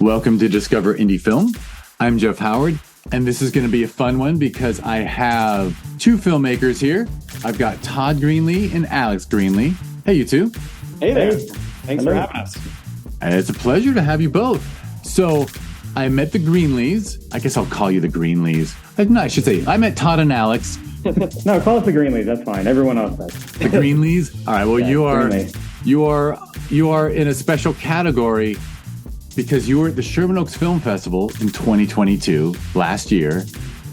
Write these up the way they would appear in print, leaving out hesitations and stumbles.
Welcome to Discover Indie Film. I'm Jeff Howard, and this is going to be a fun one because I have two filmmakers here. I've got Todd Greenlee and Alex Greenlee. Hey, you two. Hey there. Thanks for having us. It's a pleasure to have you both. So, I met the Greenlees. I guess I'll call you the Greenlees. No, I should say, I met Todd and Alex. No, call us the Greenlees. That's fine. Everyone else does. The Greenlees? All right, well, yeah, you are in a special category because you were at the Sherman Oaks Film Festival in 2022, last year,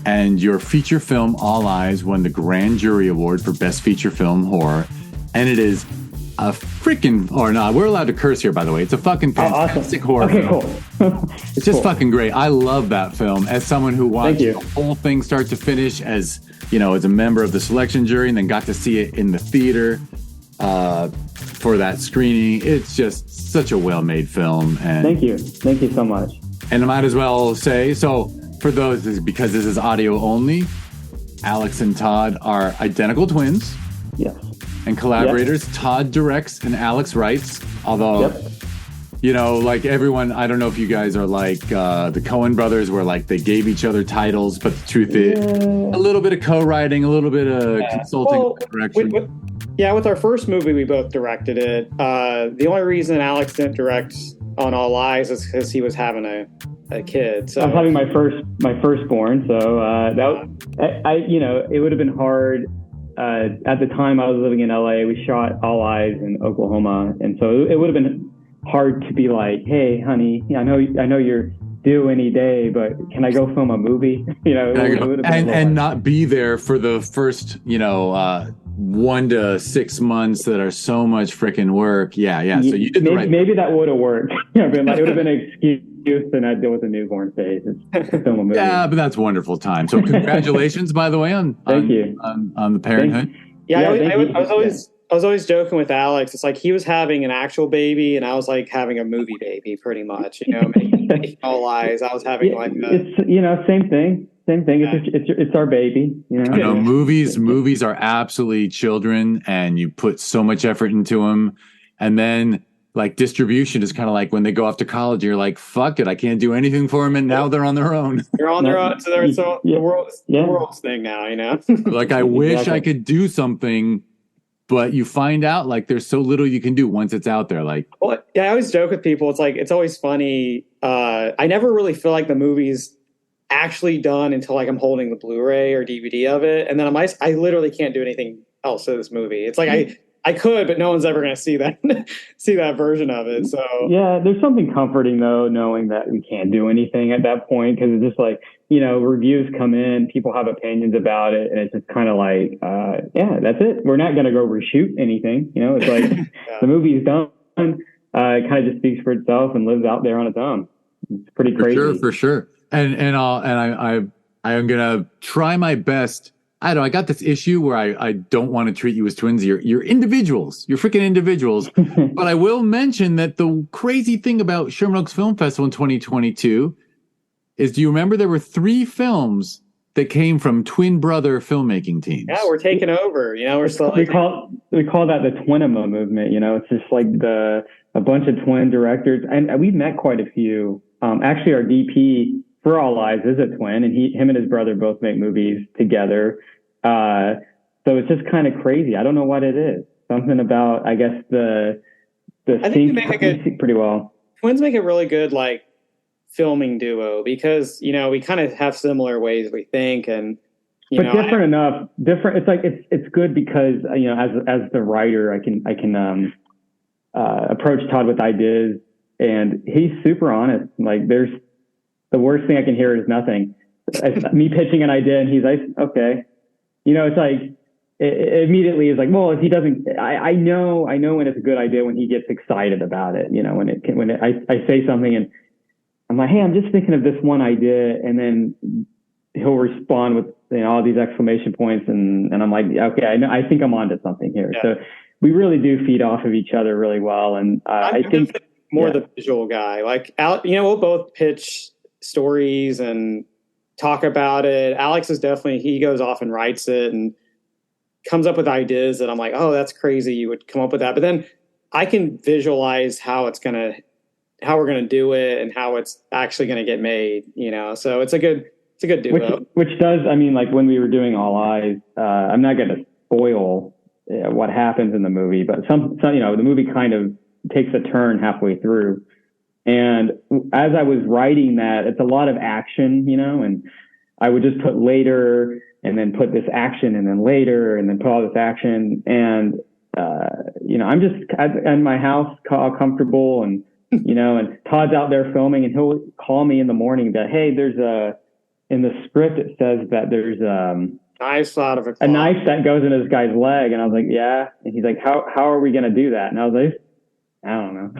and your feature film, All Eyes, won the Grand Jury Award for Best Feature Film Horror. And it is a freaking, or not, we're allowed to curse here, by the way. It's a fucking fantastic horror film. Cool. It's just fucking great. I love that film. As someone who watched the whole thing start to finish as, you know, as a member of the selection jury and then got to see it in the theater for that screening. It's just such a well-made film. And Thank you so much. And I might as well say, so for those, because this is audio only, Alex and Todd are identical twins. Yes. And collaborators. Yep. Todd directs and Alex writes. Although, you know, like everyone, I don't know if you guys are like the Coen brothers where like they gave each other titles, but the truth is a little bit of co-writing, a little bit of consulting direction. With our first movie, we both directed it. The only reason Alex didn't direct on All Eyes is because he was having a kid. So I was having my firstborn, so it would have been hard. At the time I was living in LA, we shot All Eyes in Oklahoma, and so it would have been hard to be like, "Hey, honey, I know you're due any day, but can I go film a movie?" You know, and not be there for the first, 1 to 6 months that are so much freaking work. Yeah. So you did maybe that would have worked. It would have been an excuse to not deal with a newborn phase. Film a movie. Yeah, but that's wonderful time. So congratulations, by the way, on the parenthood. I was always joking with Alex. It's like he was having an actual baby, and I was like having a movie baby, pretty much. You know, making All Eyes. I was having it's same thing. Same thing. Yeah. It's our baby. You know, movies are absolutely children, and you put so much effort into them, and then like distribution is kind of like when they go off to college. You're like, fuck it, I can't do anything for them, and now they're on their own. They're on their own. So the world's thing now. You know, like I wish I could do something. But you find out like there's so little you can do once it's out there. Like, I always joke with people. It's like it's always funny. I never really feel like the movie's actually done until like I'm holding the Blu-ray or DVD of it, and then I literally can't do anything else to this movie. It's like I could, but no one's ever going to see that version of it. So yeah, there's something comforting though, knowing that we can't do anything at that point, because it's just like, reviews come in, people have opinions about it, and it's just kind of like, that's it. We're not going to go reshoot anything. It's like the movie's done. It kind of just speaks for itself and lives out there on its own. It's pretty crazy. For sure. And I'm gonna try my best. I don't know. I got this issue where I don't want to treat you as twins. You're individuals. You're freaking individuals. But I will mention that the crazy thing about Sherman Oaks Film Festival in 2022 is, do you remember there were 3 films that came from twin brother filmmaking teams? Yeah, we're taking over. We're slowly. We call that the Twinema movement. It's just like a bunch of twin directors, and we've met quite a few. Actually, our DP for All Eyes is a twin, and him and his brother both make movies together. So it's just kind of crazy. I don't know what it is. Something about, I guess, I think pretty well. Twins make a really good like filming duo because we kind of have similar ways we think, and different enough. Different. It's like it's good because as the writer, I can approach Todd with ideas, and he's super honest. Like the worst thing I can hear is nothing. It's me pitching an idea, and he's like, okay. It's like, it immediately is like, well, if he doesn't, I know when it's a good idea, when he gets excited about it, I say something and I'm like, hey, I'm just thinking of this one idea. And then he'll respond with, all these exclamation points. And I'm like, okay, I think I'm onto something here. Yeah. So we really do feed off of each other really well. And I think the visual guy, like, we'll both pitch stories and talk about it. Alex is he goes off and writes it and comes up with ideas that I'm like, oh, that's crazy. You would come up with that. But then I can visualize how it's going to we're going to do it and how it's actually going to get made, so it's a good duo. Which does, I mean, like when we were doing All Eyes, I'm not going to spoil what happens in the movie, but some the movie kind of takes a turn halfway through. And as I was writing that, it's a lot of action, and I would just put later and then put this action and then later and then put all this action. And, I'm just in my house, all comfortable and, and Todd's out there filming and he'll call me in the morning that, hey, in the script, it says that there's knife out of a knife that goes in this guy's leg. And I was like, yeah. And he's like, how are we going to do that? And I was like, I don't know.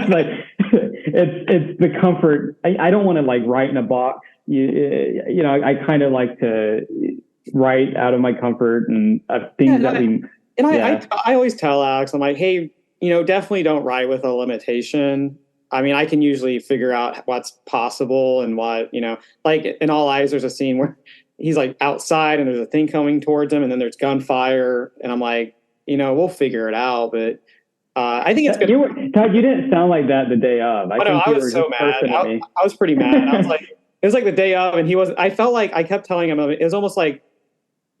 Like it's the comfort. I don't want to like write in a box. I kind of like to write out of my comfort and things I always tell Alex, I'm like, hey, definitely don't write with a limitation. I mean, I can usually figure out what's possible and what, like in All Eyes, there's a scene where he's like outside and there's a thing coming towards him and then there's gunfire. And I'm like, we'll figure it out. But I think it's good. Todd, you didn't sound like that the day of. I was so mad. I was pretty mad. I was like, it was like the day of and I felt like I kept telling him, it was almost like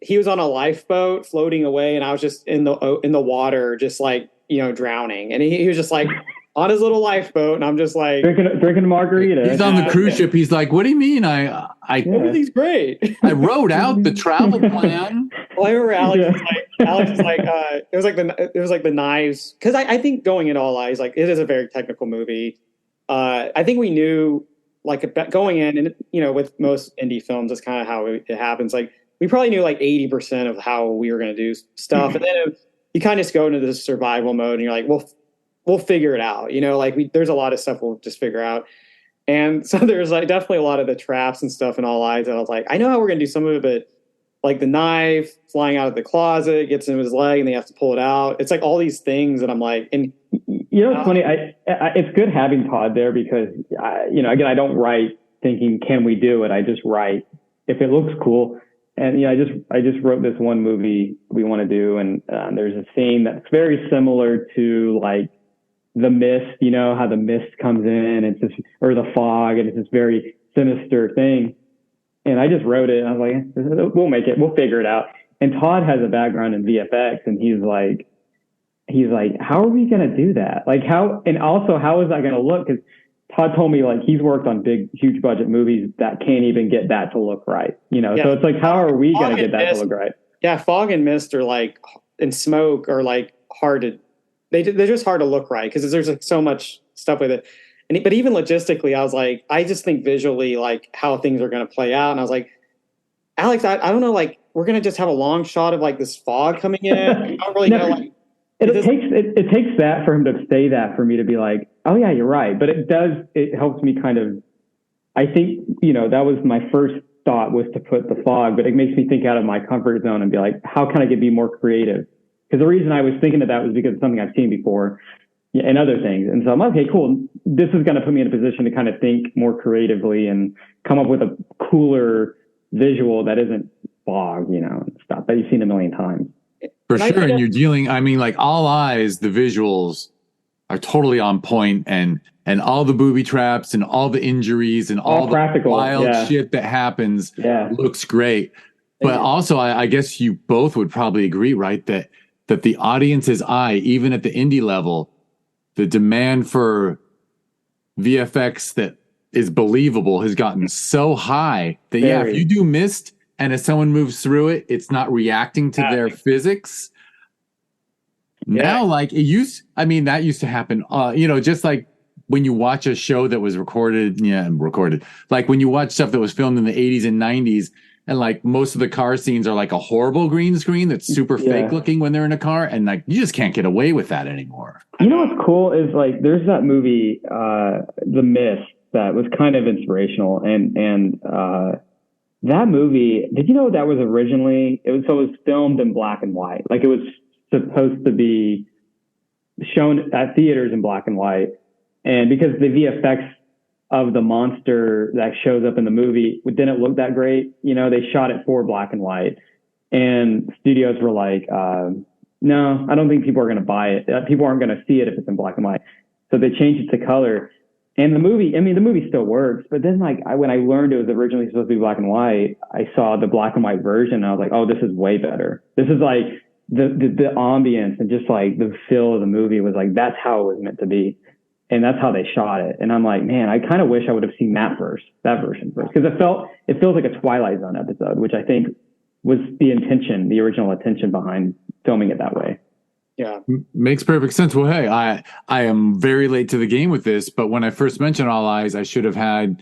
he was on a lifeboat floating away and I was just in the water, just like, drowning. And he was just like on his little lifeboat. And I'm just like drinking a margarita. He's on the cruise ship. He's like, what do you mean? Everything's great. I wrote out the travel plan. Well, I remember Alex was like, it was like the knives. Cause I think going into All Eyes, like it is a very technical movie. I think we knew like going in and, with most indie films, that's kind of how it happens. Like we probably knew like 80% of how we were going to do stuff. And then you kind of just go into this survival mode and you're like, well, we'll figure it out. There's a lot of stuff we'll just figure out. And so there's like definitely a lot of the traps and stuff in All Eyes. And I was like, I know how we're going to do some of it, but like the knife flying out of the closet gets into his leg and they have to pull it out. It's like all these things. And I'm like, and it's funny. It's good having Todd there because again, I don't write thinking, can we do it? I just write if it looks cool. And I just wrote this one movie we want to do, and there's a scene that's very similar to like the mist. How the mist comes in, and or the fog, and it's this very sinister thing. And I just wrote it, and I was like, we'll make it, we'll figure it out. And Todd has a background in VFX, and he's like, how are we gonna do that? Like how, and also how is that gonna look? Because Todd told me like he's worked on big, huge budget movies that can't even get that to look right. So it's like, how are we going to get that to look right? Yeah. Fog and mist are like, and smoke are like hard to, they're just hard to look right. Cause there's like so much stuff with it. But even logistically, I was like, I just think visually, like how things are going to play out. And I was like, Alex, I don't know, like we're going to just have a long shot of like this fog coming in. I don't really know. Like, it takes that for him to say that for me to be like, oh yeah, you're right. But it helps me kind of, I think, that was my first thought was to put the fog, but it makes me think out of my comfort zone and be like, how can I be more creative? Because the reason I was thinking of that was because it's something I've seen before and other things. And so I'm okay, cool. This is going to put me in a position to kind of think more creatively and come up with a cooler visual that isn't fog, and stuff that you've seen a million times. For sure. And you're dealing, I mean, like All Eyes, the visuals are totally on point and all the booby traps and all the injuries and all the practical, wild shit that happens looks great. But also, I guess you both would probably agree, right? That the audience's eye, even at the indie level, the demand for VFX that is believable has gotten so high that, if you do mist, and as someone moves through it, it's not reacting to their physics. Now, like that used to happen, just like when you watch a show that was recorded, like when you watch stuff that was filmed in the 80s and 90s, and like most of the car scenes are like a horrible green screen that's super fake looking when they're in a car. And like, you just can't get away with that anymore. You know what's cool is like, there's that movie, The Mist, that was kind of inspirational. And that movie, did you know that was originally, it was filmed in black and white. Like it was supposed to be shown at theaters in black and white. And because the VFX of the monster that shows up in the movie didn't look that great, they shot it for black and white. And studios were like, no, I don't think people are going to buy it. People aren't going to see it if it's in black and white. So they changed it to color. And the movie, I mean, the movie still works, but then like when I learned it was originally supposed to be black and white, I saw the black and white version and I was like, oh, this is way better. This is like the ambience and just like the feel of the movie was like, that's how it was meant to be. And that's how they shot it. And I'm like, man, I kind of wish I would have seen that version first. Cause it feels like a Twilight Zone episode, which I think was the original intention behind filming it that way. Yeah. Makes perfect sense. Well, hey, I am very late to the game with this, but when I first mentioned All Eyes, I should have had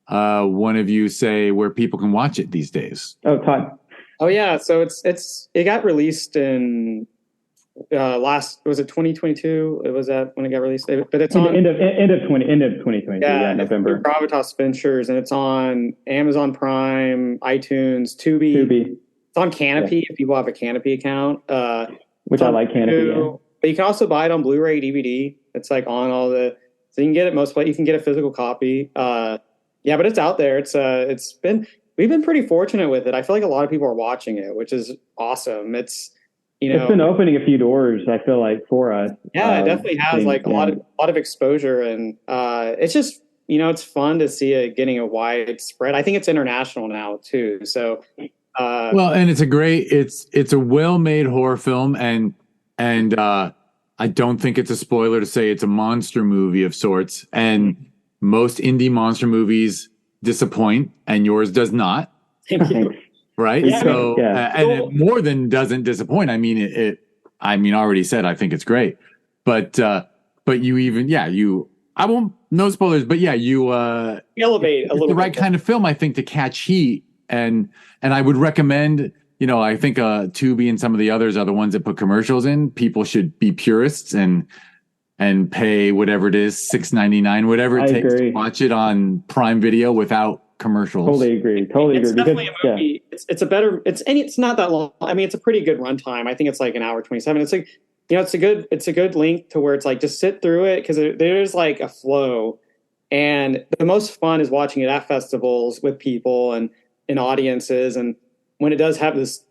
one of you say where people can watch it these days. Oh, Todd. Oh yeah. So it got released in was it 2022? It was that when it got released, but it's on end of 2022. Yeah, November. Gravitas Ventures, and it's on Amazon Prime, iTunes, Tubi. It's on Canopy if people have a Canopy account. Which I like Canopy. Yeah. But you can also buy it on Blu-ray, DVD. It's like on all so you can get it most places. You can get a physical copy. But it's out there. We've been pretty fortunate with it. I feel like a lot of people are watching it, which is awesome. It's been opening a few doors, I feel like, for us. Yeah, it definitely has a lot of exposure, and it's just it's fun to see it getting a wide spread. I think it's international now too. So. And it's a well-made horror film, and I don't think it's a spoiler to say it's a monster movie of sorts. And most indie monster movies disappoint, and yours does not. Right? Yeah, so, and it more than doesn't disappoint. I mean, I already said I think it's great, but you even I won't no spoilers, but you elevate a little. The right kind of film, I think, to catch heat. And I would recommend, I think Tubi and some of the others are the ones that put commercials in. People should be purists and pay whatever it is, $6.99, whatever it takes to watch it on Prime Video without commercials. Totally agree. It's definitely a movie. Yeah. It's not that long. I mean, it's a pretty good runtime. I think it's like an hour 27. It's like, it's a good length to where it's like just sit through it because there's like a flow, and the most fun is watching it at festivals with people and in audiences, and when it does have this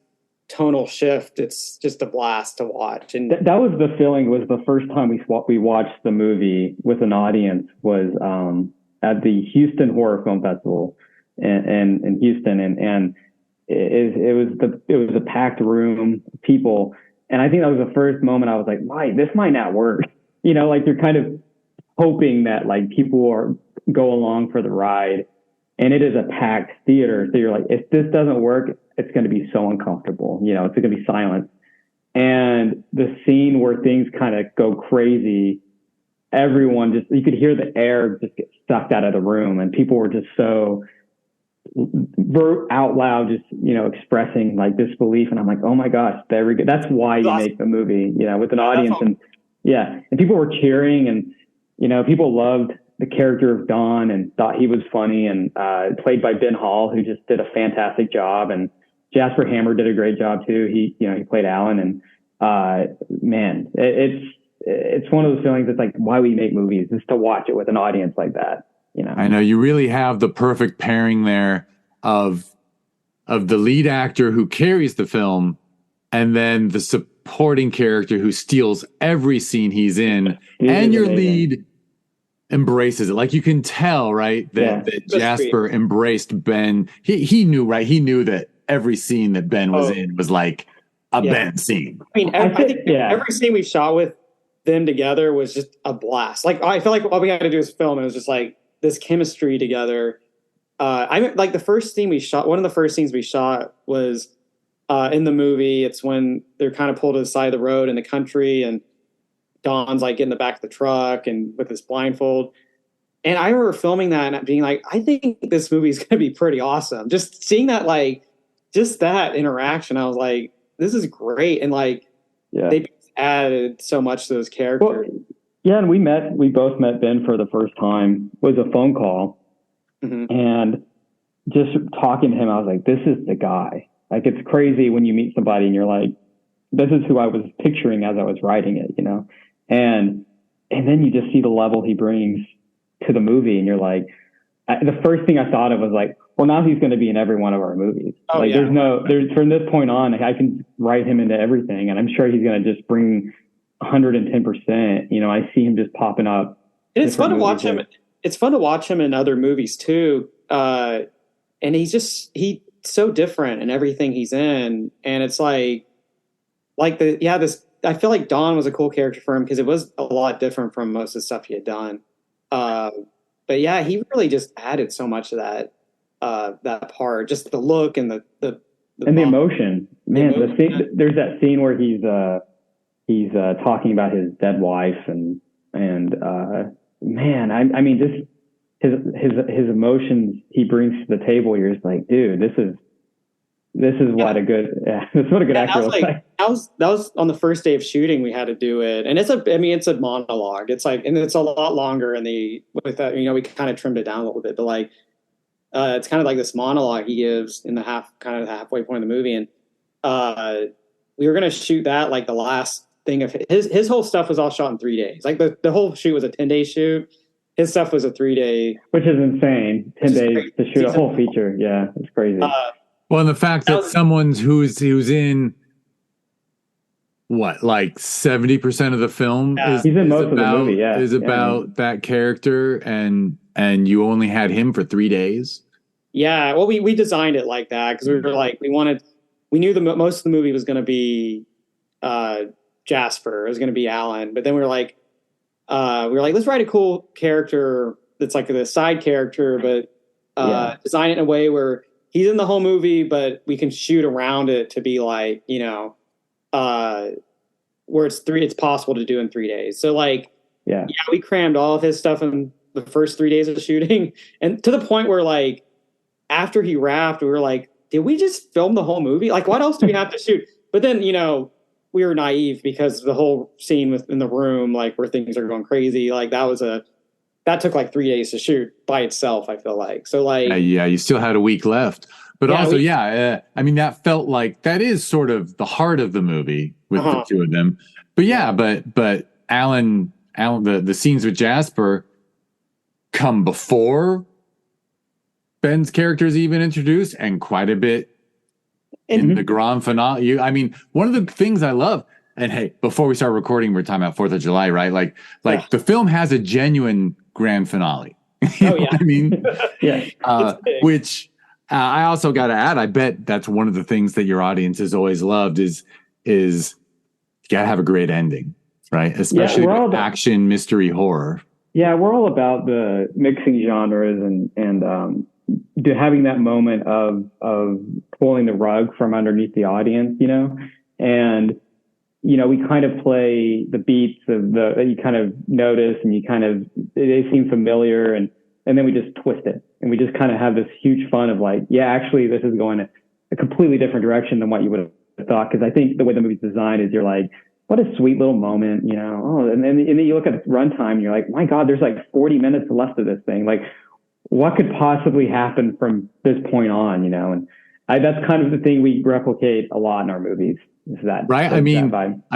tonal shift, it's just a blast to watch. And that was the feeling. Was the first time we watched the movie with an audience was at the Houston Horror Film Festival in Houston, and it was a packed room of people, and I think that was the first moment I was like, this might not work. Like you're kind of hoping that like people go along for the ride. And it is a packed theater. So you're like, if this doesn't work, it's going to be so uncomfortable. It's going to be silent. And the scene where things kind of go crazy, everyone you could hear the air just get sucked out of the room. And people were just so out loud, just, expressing like disbelief. And I'm like, oh my gosh, very good. That's why you make the movie, with an audience. And people were cheering, and, people loved the character of Don and thought he was funny, and played by Ben Hall, who just did a fantastic job. And Jasper Hammer did a great job too. He played Alan, and man, it's one of those feelings that's like why we make movies is to watch it with an audience like that. I know you really have the perfect pairing there of the lead actor who carries the film, and then the supporting character who steals every scene he's in, and your lead embraces it. Like you can tell, right, that Jasper embraced Ben. He knew, right? He knew that every scene that Ben was in was like a Ben scene. I mean, I think every scene we shot with them together was just a blast. Like I feel like all we had to do was film. It was just like this chemistry together. Like the first scene we shot. One of the first scenes we shot was in the movie. It's when they're kind of pulled to the side of the road in the country, and Don's like in the back of the truck and with his blindfold. And I remember filming that and being like, I think this movie is going to be pretty awesome. Just seeing that, like, just that interaction, I was like, this is great. And like, they added so much to those characters. Well, and we both met Ben for the first time. It was a phone call. Mm-hmm. And just talking to him, I was like, this is the guy. Like, it's crazy when you meet somebody and you're like, this is who I was picturing as I was writing it, And then you just see the level he brings to the movie, and you're like, the first thing I thought of was like, well, now he's going to be in every one of our movies. There's from this point on, I can write him into everything, and I'm sure he's going to just bring 110%. I see him just popping up. And it's fun to watch him. it's fun to watch him in other movies too. And he's so different in everything he's in. And it's like this, I feel like Dawn was a cool character for him because it was a lot different from most of the stuff he had done. But yeah, he really just added so much to that part, just the look and the emotion. Man, there's that scene where he's talking about his dead wife and man, I mean, just his emotions he brings to the table. You're just like, dude, this is what a good actor looks like. That was on the first day of shooting. We had to do it, and it's a monologue. It's like, and it's a lot longer. With that, we kind of trimmed it down a little bit, but like, it's kind of like this monologue he gives in the halfway point of the movie, and we were gonna shoot that like the last thing of his whole stuff was all shot in 3 days. Like the whole shoot was a 10-day shoot. His stuff was a 3-day, which is insane. 10 days to shoot a whole feature. Yeah, it's crazy. Well, and the fact that someone's who's in what, like 70% of the film he's in most of the movie, is about that character, and you only had him for 3 days. Yeah, well, we designed it like that because we were like, we knew most of the movie was going to be Jasper, it was going to be Alan, but then we were like, let's write a cool character that's like the side character, but design it in a way where he's in the whole movie, but we can shoot around it to be like, where it's possible to do in 3 days. So like, we crammed all of his stuff in the first 3 days of shooting, and to the point where like after he wrapped, we were like, did we just film the whole movie? Like, what else do we have to shoot? But then we were naive because the whole scene in the room, like where things are going crazy, like that took like 3 days to shoot by itself, I feel like. So like, you still had a week left, but I mean, that felt like that is sort of the heart of the movie with the two of them. But but Alan, the scenes with Jasper come before Ben's character is even introduced, and quite a bit in the grand finale. I mean, one of the things I love, and hey, before we start recording, we're talking about 4th of July, right? Like the film has a genuine grand finale. You know what I mean? Which I also got to add, I bet that's one of the things that your audience has always loved is you got to have a great ending, right? Especially with action, mystery, horror. Yeah, we're all about the mixing genres and having that moment of pulling the rug from underneath the audience, and we kind of play the beats that you kind of notice, and they seem familiar, and then we just twist it, and we just kind of have this huge fun of like, actually this is going a completely different direction than what you would have thought. Because I think the way the movie's designed is you're like, what a sweet little moment, and then you look at runtime and you're like, my God, there's like 40 minutes left of this thing. Like, what could possibly happen from this point on, and that's kind of the thing we replicate a lot in our movies. Is that right? I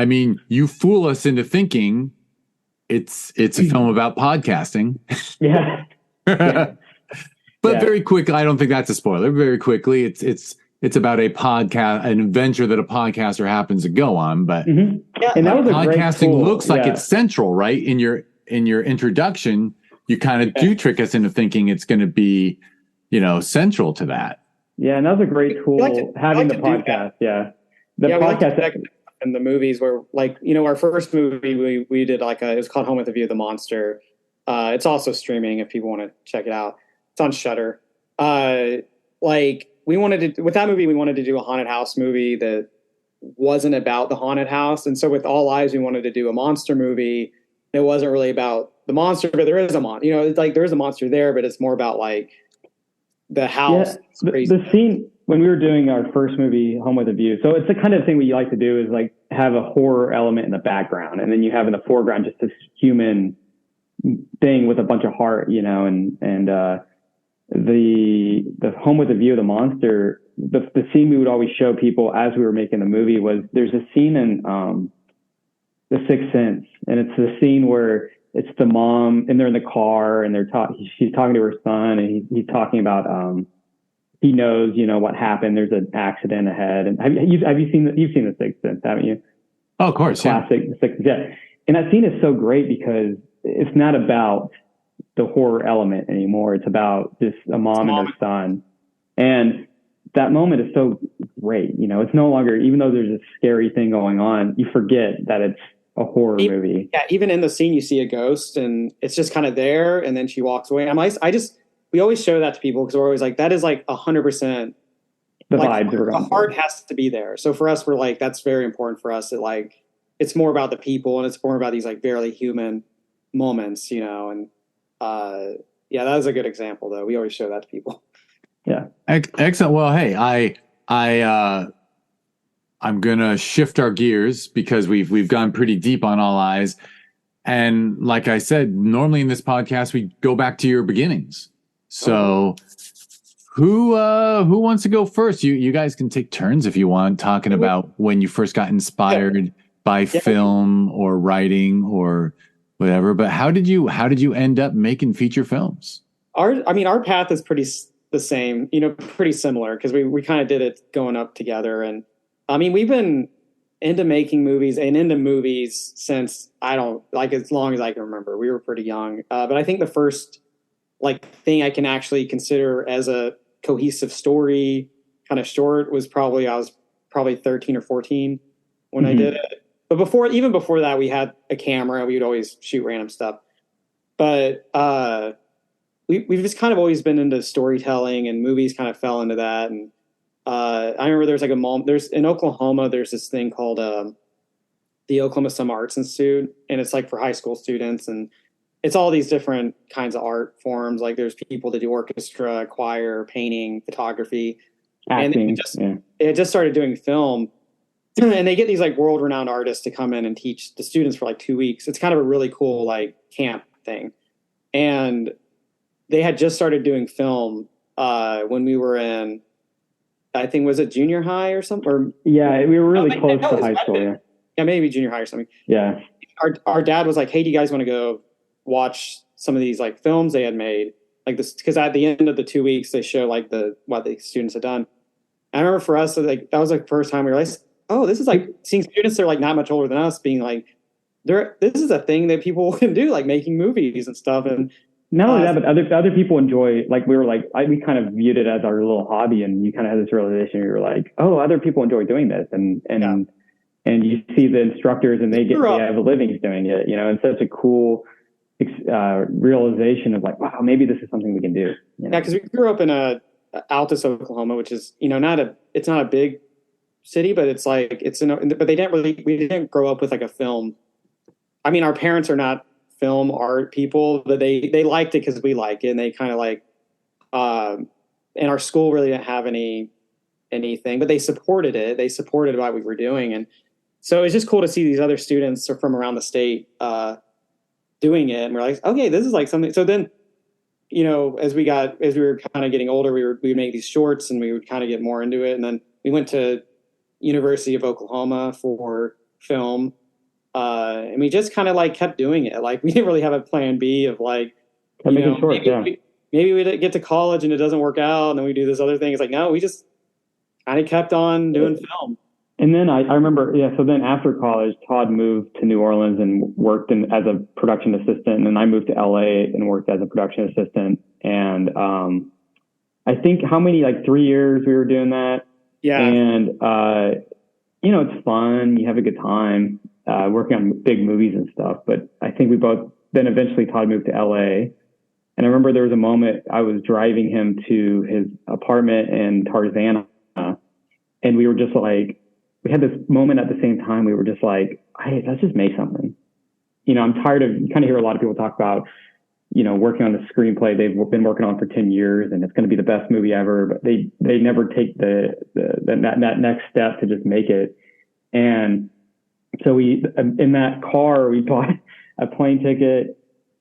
mean, you fool us into thinking it's a film about podcasting. Yeah. But very quickly, I don't think that's a spoiler. Very quickly, it's about a podcast, an adventure that a podcaster happens to go on. But and that was podcasting looks like it's central, right? In your introduction, you kind of do trick us into thinking it's going to be, central to that. Yeah, and that was a great tool, having the podcast. The podcast and the movies where, like, our first movie we did it was called Home with a View of the Monster. It's also streaming if people want to check it out. It's on Shudder. With that movie, we wanted to do a haunted house movie that wasn't about the haunted house, and so with All Eyes, we wanted to do a monster movie. It wasn't really about the monster, but there is a monster. It's like there is a monster there, but it's more about like the house. Yeah, the scene when we were doing our first movie, Home with a View. So it's the kind of thing we like to do is like have a horror element in the background, and then you have in the foreground just this human thing with a bunch of heart, and the Home with a View of the Monster. The scene we would always show people as we were making the movie was there's a scene in The Sixth Sense, and it's the scene where it's the mom and they're in the car and she's talking to her son, and he's talking about he knows what happened. There's an accident ahead, and have you seen you've seen The Sixth Sense, haven't you? Oh, of course, classic. The Sixth Sense, yeah. And that scene is so great because it's not about the horror element anymore. It's about just a mom and her son. And that moment is so great. You know, it's no longer, even though there's a scary thing going on, you forget that it's a horror movie. Yeah, even in the scene, you see a ghost, and it's just kind of there, and then she walks away. We always show that to people because we're always like, that is like 100%. The vibes we're going the heart has to be there. So for us, we're like, that's very important for us. That like, it's more about the people, and it's more about these like barely human moments, you know. And yeah, that is a good example, though. We always show that to people. Yeah. Excellent. Well, hey, I'm gonna shift our gears because we've gone pretty deep on All Eyes, and like I said, normally in this podcast we go back to your beginnings. So, who wants to go first? You guys can take turns if you want, talking about when you first got inspired by film or writing or whatever. But how did you end up making feature films? Our path is pretty the same, you know, pretty similar because we kind of did it going up together. And I mean, we've been into making movies and into movies since as long as I can remember. We were pretty young, but I think the first like thing I can actually consider as a cohesive story kind of short was I was probably 13 or 14 when I did it. But even before that, we had a camera. We would always shoot random stuff. But we've just kind of always been into storytelling, and movies kind of fell into that. And I remember there's like in Oklahoma, there's this thing called the Oklahoma Summer Arts Institute, and it's like for high school students, and it's all these different kinds of art forms. Like there's people that do orchestra, choir, painting, photography, acting. And they just started doing film, and they get these like world-renowned artists to come in and teach the students for like 2 weeks. It's kind of a really cool like camp thing, and they had just started doing film when we were in, I think, was it junior high or something? Or yeah, we were really close to high school. Yeah, maybe junior high or something. Yeah, our dad was like, "Hey, do you guys want to go watch some of these like films they had made, like this?" Because at the end of the 2 weeks, they show like what the students had done. And I remember for us, like that was like the first time we realized, oh, this is like seeing students that are like not much older than us being like, this is a thing that people can do, like making movies and stuff. And not only that, but other people enjoy. Like we were like, we kind of viewed it as our little hobby, and you kind of had this realization. You were like, oh, other people enjoy doing this, and you see the instructors, and they have a living doing it, you know, and such a cool realization of like, wow, maybe this is something we can do. You know? Yeah, because we grew up in Altus, Oklahoma, which is, you know, it's not a big city, but it's like but we didn't grow up with like a film. I mean, our parents are not film art people, but they liked it because we like it, and they kind of like and our school really didn't have anything, but they supported it. They supported what we were doing, and so it was just cool to see these other students from around the state doing it, and we're like, okay, this is like something. So then, you know, as we were kind of getting older, we would make these shorts, and we would kind of get more into it, and then we went to University of Oklahoma for film. And we just kind of like kept doing it. Like we didn't really have a plan B of like, maybe we get to college and it doesn't work out, and then we do this other thing. It's like, no, we just kind of kept on doing film. And then I remember, so then after college, Todd moved to New Orleans and worked as a production assistant. And I moved to LA and worked as a production assistant. And I think how many, like 3 years we were doing that. Yeah. And, you know, it's fun. You have a good time. Working on big movies and stuff, but I think then eventually Todd moved to LA. And I remember there was a moment I was driving him to his apartment in Tarzana, and we were just like, we had this moment at the same time. We were just like, hey, let's just make something. You know, I'm tired of, you kind of hear a lot of people talk about, you know, working on the screenplay they've been working on for 10 years and it's going to be the best movie ever, but they never take that next step to just make it. And so in that car, we bought a plane ticket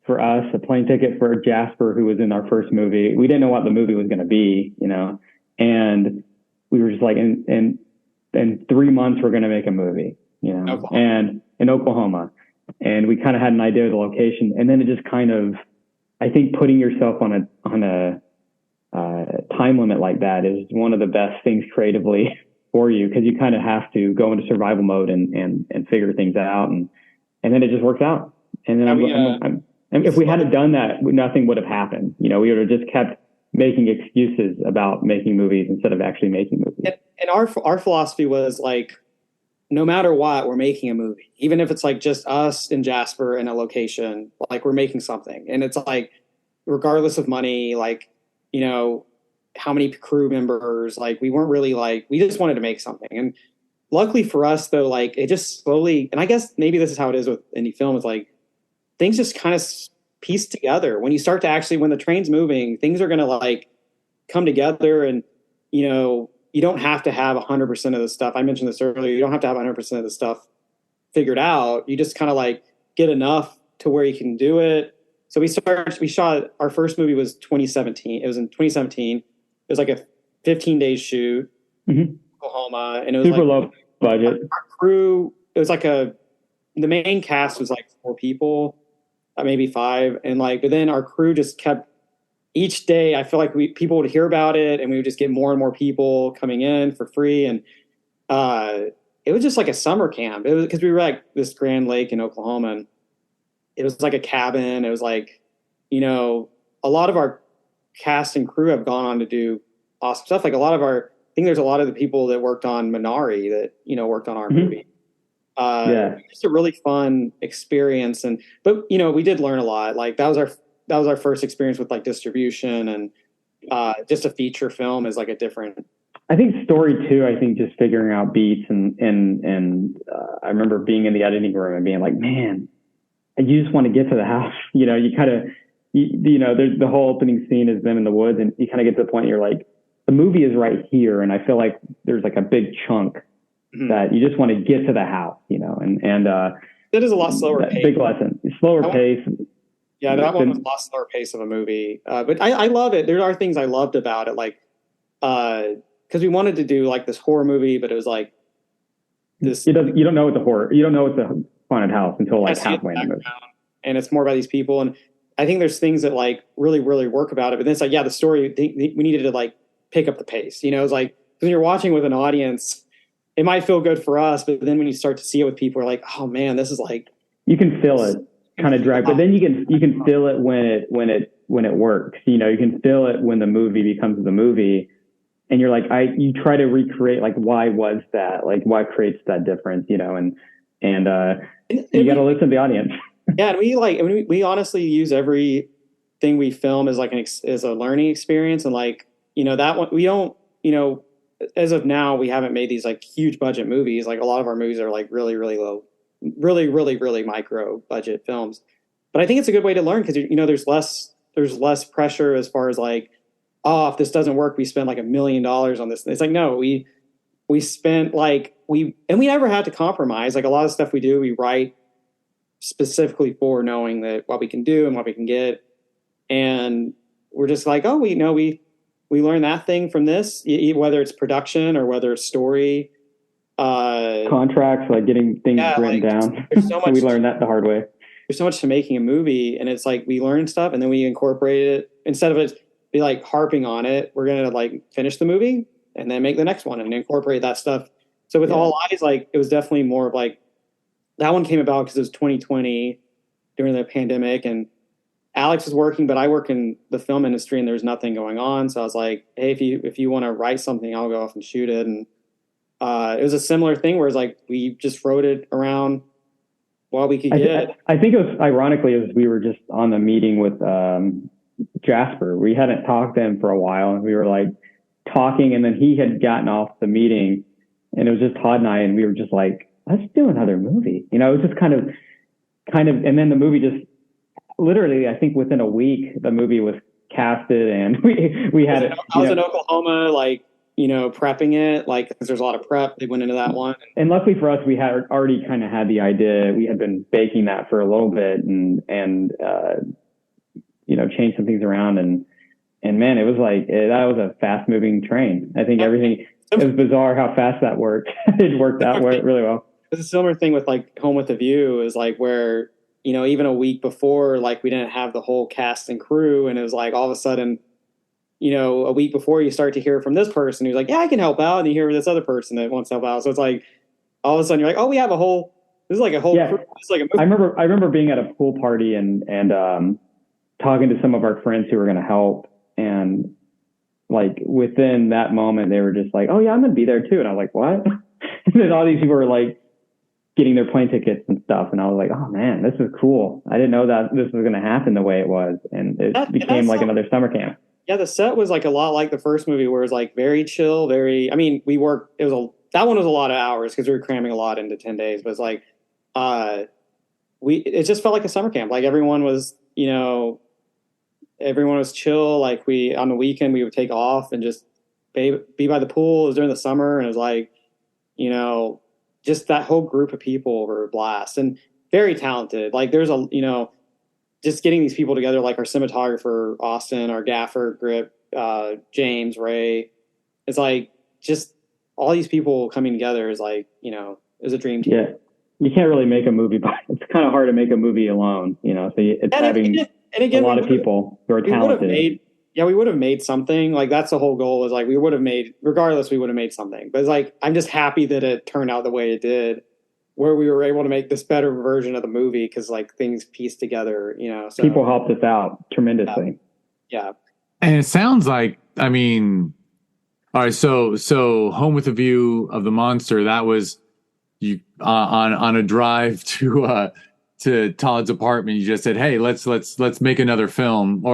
for us, a plane ticket for Jasper, who was in our first movie. We didn't know what the movie was going to be, you know, and we were just like, in 3 months, we're going to make a movie, you know, and in Oklahoma. And we kind of had an idea of the location. And then it just kind of, I think putting yourself on a time limit like that is one of the best things creatively for you, because you kind of have to go into survival mode and figure things out, and then it just works out. And then And if we hadn't done that, nothing would have happened. We would have just kept making excuses about making movies instead of actually making movies. And our philosophy was like, no matter what, we're making a movie, even if it's like just us and Jasper in a location, like we're making something. And it's like, regardless of money, like, how many crew members, like we weren't really like, we just wanted to make something. And luckily for us though, like it just slowly, and I guess maybe this is how it is with indie film, is like things just kind of piece together. When you start to actually, when the train's moving, things are going to like come together. And, you don't have to have 100% of the stuff. I mentioned this earlier. You don't have to have 100% of the stuff figured out. You just kind of like get enough to where you can do it. So we shot, our first movie was 2017. It was in 2017. It was like a 15-day shoot, Oklahoma. And it was super like, low budget. Our crew, it was like the main cast was like 4 people, maybe 5. And like, but then our crew just kept, each day, I feel like people would hear about it, and we would just get more and more people coming in for free. And it was just like a summer camp. It was because we were like this Grand Lake in Oklahoma, and it was like a cabin. It was like, a lot of our cast and crew have gone on to do awesome stuff. Like I think there's a lot of the people that worked on Minari that worked on our movie. Just a really fun experience, but we did learn a lot. Like that was our first experience with like distribution, and just a feature film is like a different. I think story too. I think just figuring out beats and I remember being in the editing room and being like, man, you just want to get to the house. You kind of, there's the whole opening scene is them in the woods, and you kind of get to the point you're like, the movie is right here, and I feel like there's like a big chunk that you just want to get to the house. And that is a lot slower pace. Big lesson, slower pace. Yeah, that one was a lot slower pace of a movie. But I love it. There are things I loved about it, like because we wanted to do like this horror movie, but it was like this. You don't know what the horror. You don't know what the haunted house until like halfway in the movie. And it's more about these people, and I think there's things that like really really work about it. But then it's like, the story we needed to like pick up the pace. It's like when you're watching with an audience, it might feel good for us, but then when you start to see it with people, are like, oh man, this is like, you can feel it. Kind of drag, but then you can feel it when it works. You can feel it when the movie becomes the movie, and you're like, you try to recreate like, why was that? Like, why creates that difference? And you got to listen to the audience. Yeah, and we honestly use everything we film as like as a learning experience, and like that one we don't as of now we haven't made these like huge budget movies. Like a lot of our movies are like really really low. Really, really, really micro budget films, but I think it's a good way to learn because there's less pressure as far as like, oh, if this doesn't work, we spent like $1 million on this. It's like, no, we spent like we never had to compromise. Like a lot of stuff we do, we write specifically for knowing that what we can do and what we can get, and we're just like, oh, we learned that thing from this, whether it's production or whether it's story. Contracts, like getting things written down. There's so much we learned that the hard way. There's so much to making a movie, and it's like we learn stuff and then we incorporate it. Instead of it be like harping on it, we're gonna like finish the movie and then make the next one and incorporate that stuff. So with All Eyes, like it was definitely more of like that one came about because it was 2020 during the pandemic, and Alex was working, but I work in the film industry and there's nothing going on. So I was like, hey, if you want to write something, I'll go off and shoot it. And it was a similar thing where it's like we just wrote it around what we could get. I think it was ironically as we were just on the meeting with Jasper. We hadn't talked to him for a while, and we were like talking, and then he had gotten off the meeting, and it was just Todd and I, and we were just like, let's do another movie. It was just kind of, and then the movie just literally, I think within a week, the movie was casted, and we had it. I was in Oklahoma, like, prepping it, like, because there's a lot of prep. They went into that one. And luckily for us, we had already kind of had the idea. We had been baking that for a little bit and changed some things around. And man, it was like, that was a fast moving train. I think everything, it was bizarre how fast that worked. It worked out really well. It's a similar thing with like Home with a View is like where, even a week before, like we didn't have the whole cast and crew. And it was like all of a sudden, a week before you start to hear from this person who's like, yeah, I can help out. And you hear this other person that wants to help out. So it's like, all of a sudden you're like, oh, we have This is like a whole. Yeah. It's like a movie. I remember being at a pool party and talking to some of our friends who were going to help, and like within that moment they were just like, "Oh yeah, I'm going to be there too," and I was like, "What?" And then all these people were like getting their plane tickets and stuff, and I was like, "Oh man, this is cool. I didn't know that this was going to happen the way it was," and it became like another summer camp. Yeah, the set was like a lot like the first movie, where it was like very chill, very. I mean, we worked. That one was a lot of hours because we were cramming a lot into 10 days. But it's like, it just felt like a summer camp. Like everyone was, everyone was chill. Like on the weekend we would take off and just be by the pool. It was during the summer, and it was like, just that whole group of people were a blast and very talented. Like there's just getting these people together, like our cinematographer, Austin, our gaffer, Grip, James, Ray. It's like just all these people coming together is like, is a dream team. Yeah. You can't really make a movie, but it's kind of hard to make a movie alone, So it's having a lot of people who are talented. We would have made something. Like that's the whole goal, is like we would have made something. But it's like, I'm just happy that it turned out the way it did, where we were able to make this better version of the movie because like things pieced together, So people helped us out tremendously. Yeah. And it sounds like, I mean, all right, so Home with a View of the Monster, that was you on a drive to Todd's apartment. You just said, "Hey, let's make another film,"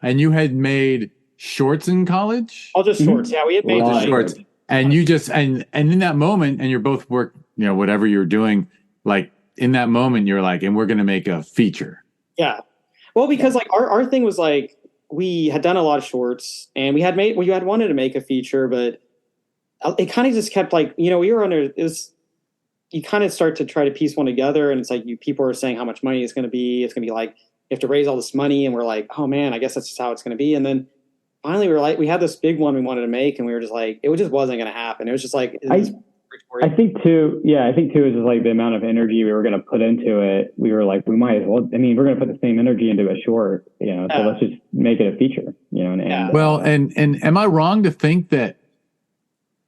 and you had made shorts in college. All just shorts. Yeah, we had made just shorts, and you just and in that moment, and you're both whatever you're doing, like in that moment, you're like, and we're gonna make a feature. Yeah, well, because like our thing was like we had done a lot of shorts, and we had wanted to make a feature, but it kind of just kept like we were under this. You kind of start to try to piece one together, and it's like people are saying how much money it's going to be. It's going to be like you have to raise all this money, and we're like, oh man, I guess that's just how it's going to be. And then finally, we were like, we had this big one we wanted to make, and we were just like, it just wasn't going to happen. It was just like, I think too is just like the amount of energy we were going to put into it. We were like, we might as well. I mean, we're going to put the same energy into a short, So let's just make it a feature, And am I wrong to think that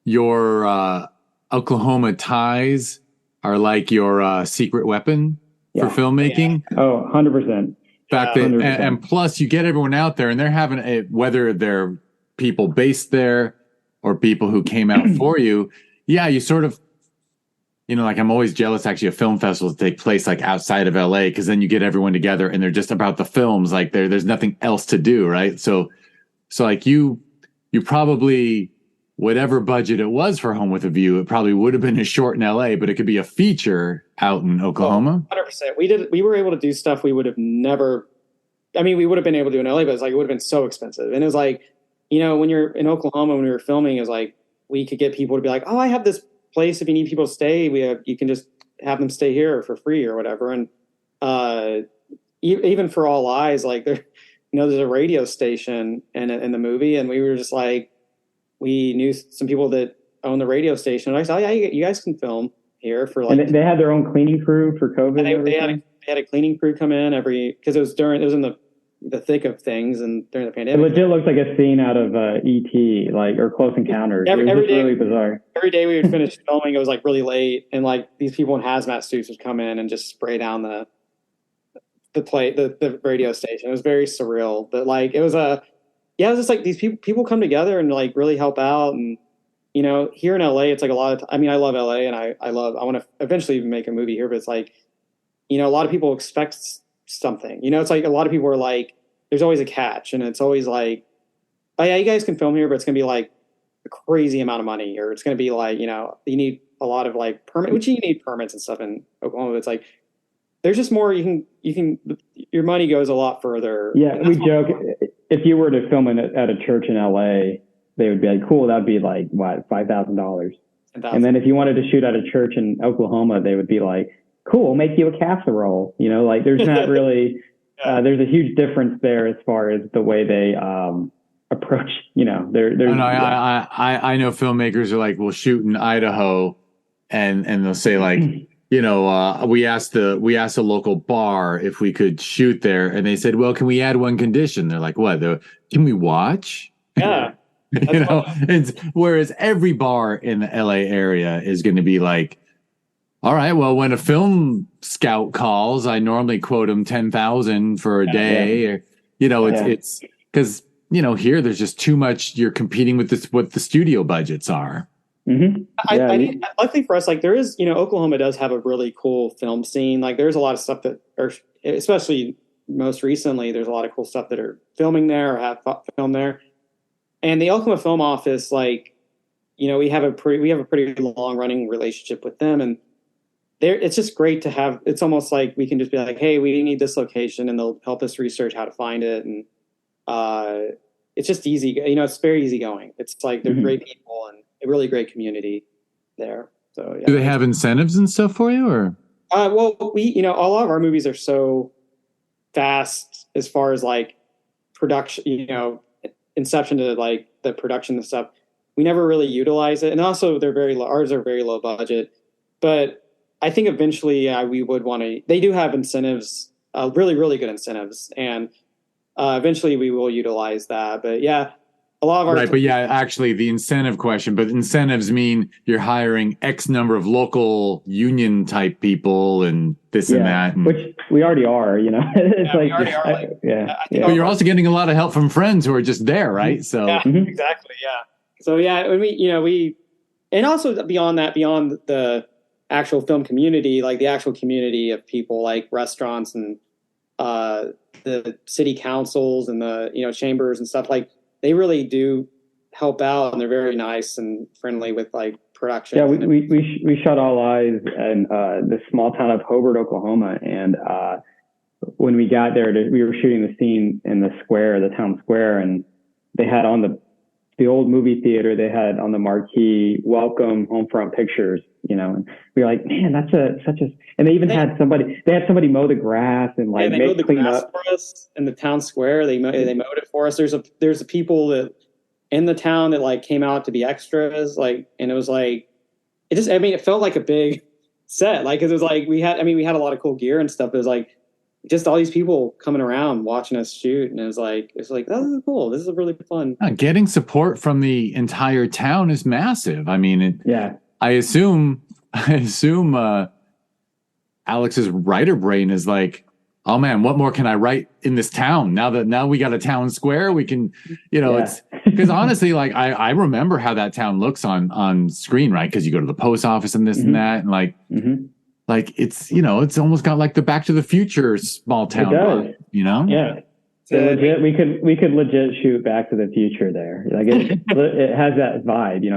your Oklahoma ties are like your secret weapon for filmmaking? Yeah. Oh, 100%. Fact that, and plus you get everyone out there and they're having whether they're people based there or people who came out for you. Yeah, you sort of, like I'm always jealous actually of film festivals that take place like outside of LA, because then you get everyone together and they're just about the films. Like there's nothing else to do, right? So like you probably, whatever budget it was for Home with a View, it probably would have been a short in LA, but it could be a feature out in Oklahoma. 100%. We were able to do stuff we would have never. I mean, we would have been able to do in LA, but it's like it would have been so expensive. And it was like, when you're in Oklahoma, when we were filming, it was like we could get people to be like, "Oh, I have this place. If you need people to stay, you can just have them stay here for free or whatever." And even for All Eyes, like there's a radio station in the movie, and we were just like. We knew some people that own the radio station. And I said, "Oh yeah, you guys can film here for like." And they had their own cleaning crew for COVID. They had a cleaning crew come in because it was in the thick of things and during the pandemic. It legit looks like a scene out of E.T. or Close Encounters. It was just really bizarre. Every day we would finish filming, it was like really late, and like these people in hazmat suits would come in and just spray down the radio station. It was very surreal, but like it was it was just like these people come together and like really help out. And, here in LA, it's like a lot of, I mean, I love LA and I want to eventually even make a movie here, but it's like, a lot of people expect something, it's like a lot of people are like, there's always a catch. And it's always like, oh yeah, you guys can film here, but it's going to be like a crazy amount of money, or it's going to be like, you need a lot of like which you need permits and stuff in Oklahoma. It's like, there's just more you can, your money goes a lot further. Yeah. We joke. If you were to film it at a church in LA, they would be like, cool, that'd be like, what, $5,000. And then if you wanted to shoot at a church in Oklahoma, they would be like, cool, we'll make you a casserole. Like there's not really, there's a huge difference there as far as the way they approach, I know filmmakers are like, we'll shoot in Idaho and they'll say like, we asked a local bar if we could shoot there, and they said, well, can we add one condition? They're like, what? Can we watch? Yeah. Whereas every bar in the LA area is going to be like, All right. Well, when a film scout calls, I normally quote him 10,000 for a day. Yeah. Or, it's because here there's just too much. You're competing with what the studio budgets are. Mm-hmm. Luckily for us, like there is, Oklahoma does have a really cool film scene. Like there's a lot of stuff that are, especially most recently, there's a lot of cool stuff that are filming there or have filmed there. And the Oklahoma Film Office, like, we have a pretty long running relationship with them, and it's just great to have. It's almost like we can just be like, hey, we need this location, and they'll help us research how to find it, and it's just easy. It's very easy going. It's like they're great people and a really great community there. So yeah. Do they have incentives and stuff for you, or? Well, we a lot of our movies are so fast as far as like production, inception to like the production and stuff. We never really utilize it, and also ours are very low budget. But I think eventually, we would want to. They do have incentives, really, really good incentives, and eventually we will utilize that. But yeah, a lot of our but yeah, actually, the incentive question. But incentives mean you're hiring X number of local union type people and this and that, which we already are. It's we already are. But you're also getting a lot of help from friends who are just there, right? So exactly, yeah. So yeah, when we and also beyond the actual film community, like the actual community of people, like restaurants and the city councils and the chambers and stuff, like they really do help out, and they're very nice and friendly with like production. Yeah, we shot All Eyes in the small town of Hobart, Oklahoma, and when we got there, we were shooting the scene in the town square, and they had on the old movie theater, they had on the marquee, "Welcome Homefront Pictures," and we were like, man, that's and they even had somebody mow the grass and like they mowed the clean grass up for us in the town square. They mowed it for us. There's a people that in the town that like came out to be extras, like, and it was like, it felt like a big set. Like, 'cause it was like, we had a lot of cool gear and stuff. It was like, just all these people coming around watching us shoot, and it was like, oh, this is cool. This is really fun. Getting support from the entire town is massive. I mean, I assume Alex's writer brain is like, oh man, what more can I write in this town? Now we got a town square, we can, it's because honestly, like I remember how that town looks on screen, right? Because you go to the post office and this and that, and like. Like it's it's almost got like the Back to the Future small town vibe, Yeah. So legit, we could legit shoot Back to the Future there. Like it has that vibe,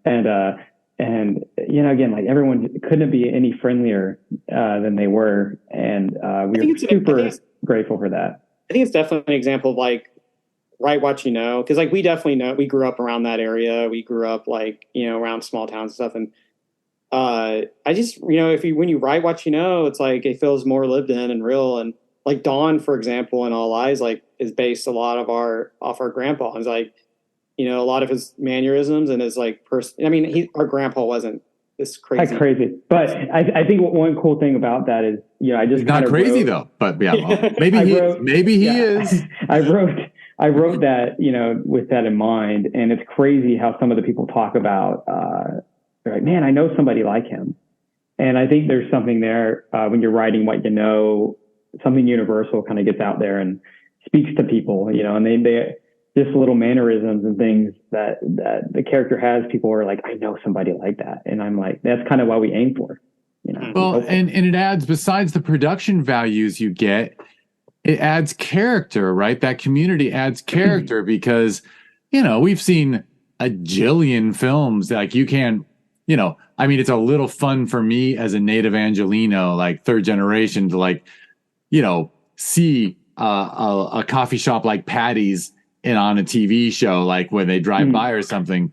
and again, like everyone couldn't be any friendlier than they were, and we were super grateful for that. I think it's definitely an example of like write what because like we definitely know, we grew up around that area. We grew up like around small towns and stuff, and I just, when you write what it's like, it feels more lived in and real. And like Dawn, for example, in All Eyes, like is based a lot off our grandpa. It's like, a lot of his mannerisms and his like our grandpa wasn't this crazy. Not crazy. But I think one cool thing about that is, I just he's not crazy though, but yeah, maybe he is. I wrote that, with that in mind. And it's crazy how some of the people talk about, they're like, man, I know somebody like him. And I think there's something there when you're writing what something universal kind of gets out there and speaks to people, and they just little mannerisms and things that the character has. People are like, I know somebody like that. And I'm like, that's kind of what we aim for. Well, and it adds, besides the production values you get, it adds character, right? That community adds character because, we've seen a jillion films like you can't, it's a little fun for me as a native Angelino, like third generation, to like, see a coffee shop like Patty's on a TV show, like when they drive by or something.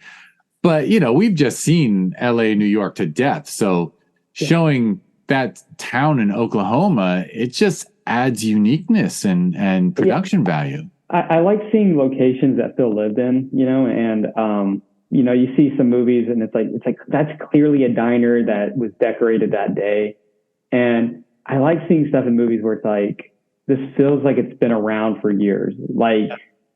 But, we've just seen LA, New York to death. So showing that town in Oklahoma, it just adds uniqueness and production value. I like seeing locations that feel lived in, and, you see some movies and it's like, that's clearly a diner that was decorated that day. And I like seeing stuff in movies where it's like, this feels like it's been around for years. Like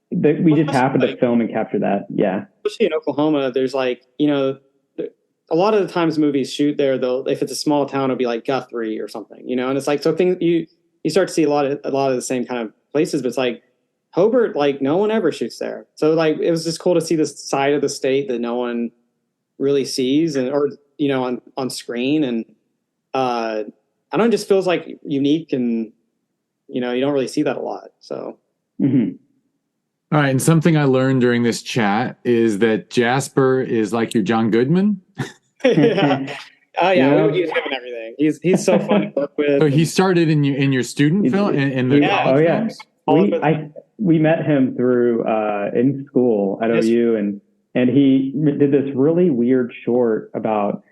we just happened to film and capture that. Yeah. Especially in Oklahoma, there's like, a a lot of the times movies shoot there, though, if it's a small town, it'll be like Guthrie or something, you know. And it's like, so things you start to see a lot of the same kind of places, but it's like Hobart, like no one ever shoots there. So like it was just cool to see this side of the state that no one really sees, and or you know on screen, and I don't know, it just feels like unique, and you know you don't really see that a lot. So. Mm-hmm. All right, and something I learned during this chat is that Jasper is like your John Goodman. Yeah. Oh yeah, we would use him and everything. He's so fun to work with. So he started in your student film in the college films? We met him through in school at OU, and he did this really weird short about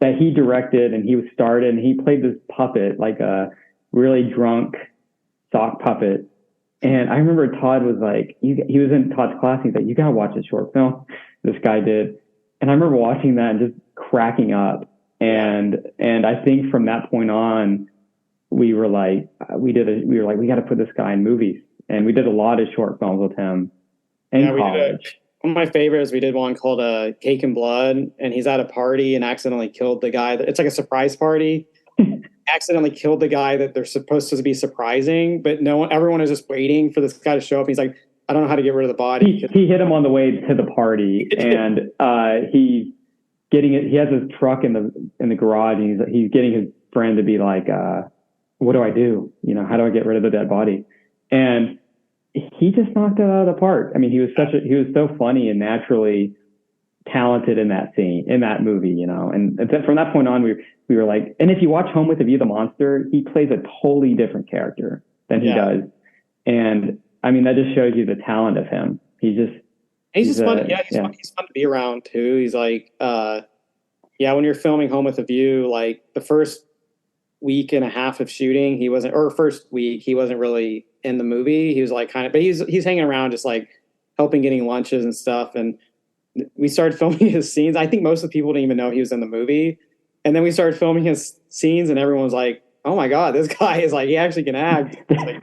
that he directed, and he was started, and he played this puppet, like a really drunk sock puppet. And I remember Todd was like, he was in Todd's class. He's like, you gotta watch this short film. This guy did, and I remember watching that and just cracking up. And I think from that point on, we were like, we got to put this guy in movies, and we did a lot of short films with him in college. One of my favorites, we did one called Cake and Blood, and he's at a party and accidentally killed the guy. It's like a surprise party. Accidentally killed the guy that they're supposed to be surprising, but everyone is just waiting for this guy to show up. He's like, I don't know how to get rid of the body. He hit him on the way to the party, and he's getting it. He has his truck in the garage, and he's getting his friend to be like, what do I do? You know, how do I get rid of the dead body? And he just knocked it out of the park. I mean, he was so funny and naturally talented in that scene, in that movie, you know. And from that point on, we were like, and if you watch Home with the View, the Monster, he plays a totally different character than he does. And I mean, that just shows you the talent of him. He's just fun. He's fun to be around too. He's like, when you're filming Home with a View, like the first week and a half of shooting, first week, he wasn't really in the movie. He was like but he's hanging around, just like helping getting lunches and stuff. And we started filming his scenes. I think most of the people didn't even know he was in the movie. And then we started filming his scenes, and everyone was like, oh my God, this guy is like, he actually can act.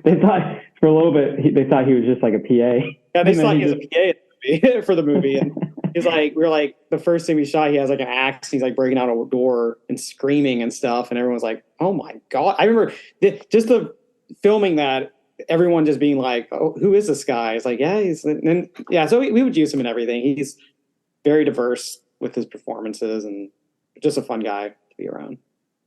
They thought for a little bit, they thought he was just like a PA. Yeah, they thought he was a PA for the movie. And he's like, we were like, the first thing we shot, he has like an axe. He's like breaking out a door and screaming and stuff. And everyone was like, oh my God. I remember just the filming that, everyone just being like, oh, who is this guy? It's like, so we would use him in everything. He's very diverse with his performances, and just a fun guy to be around.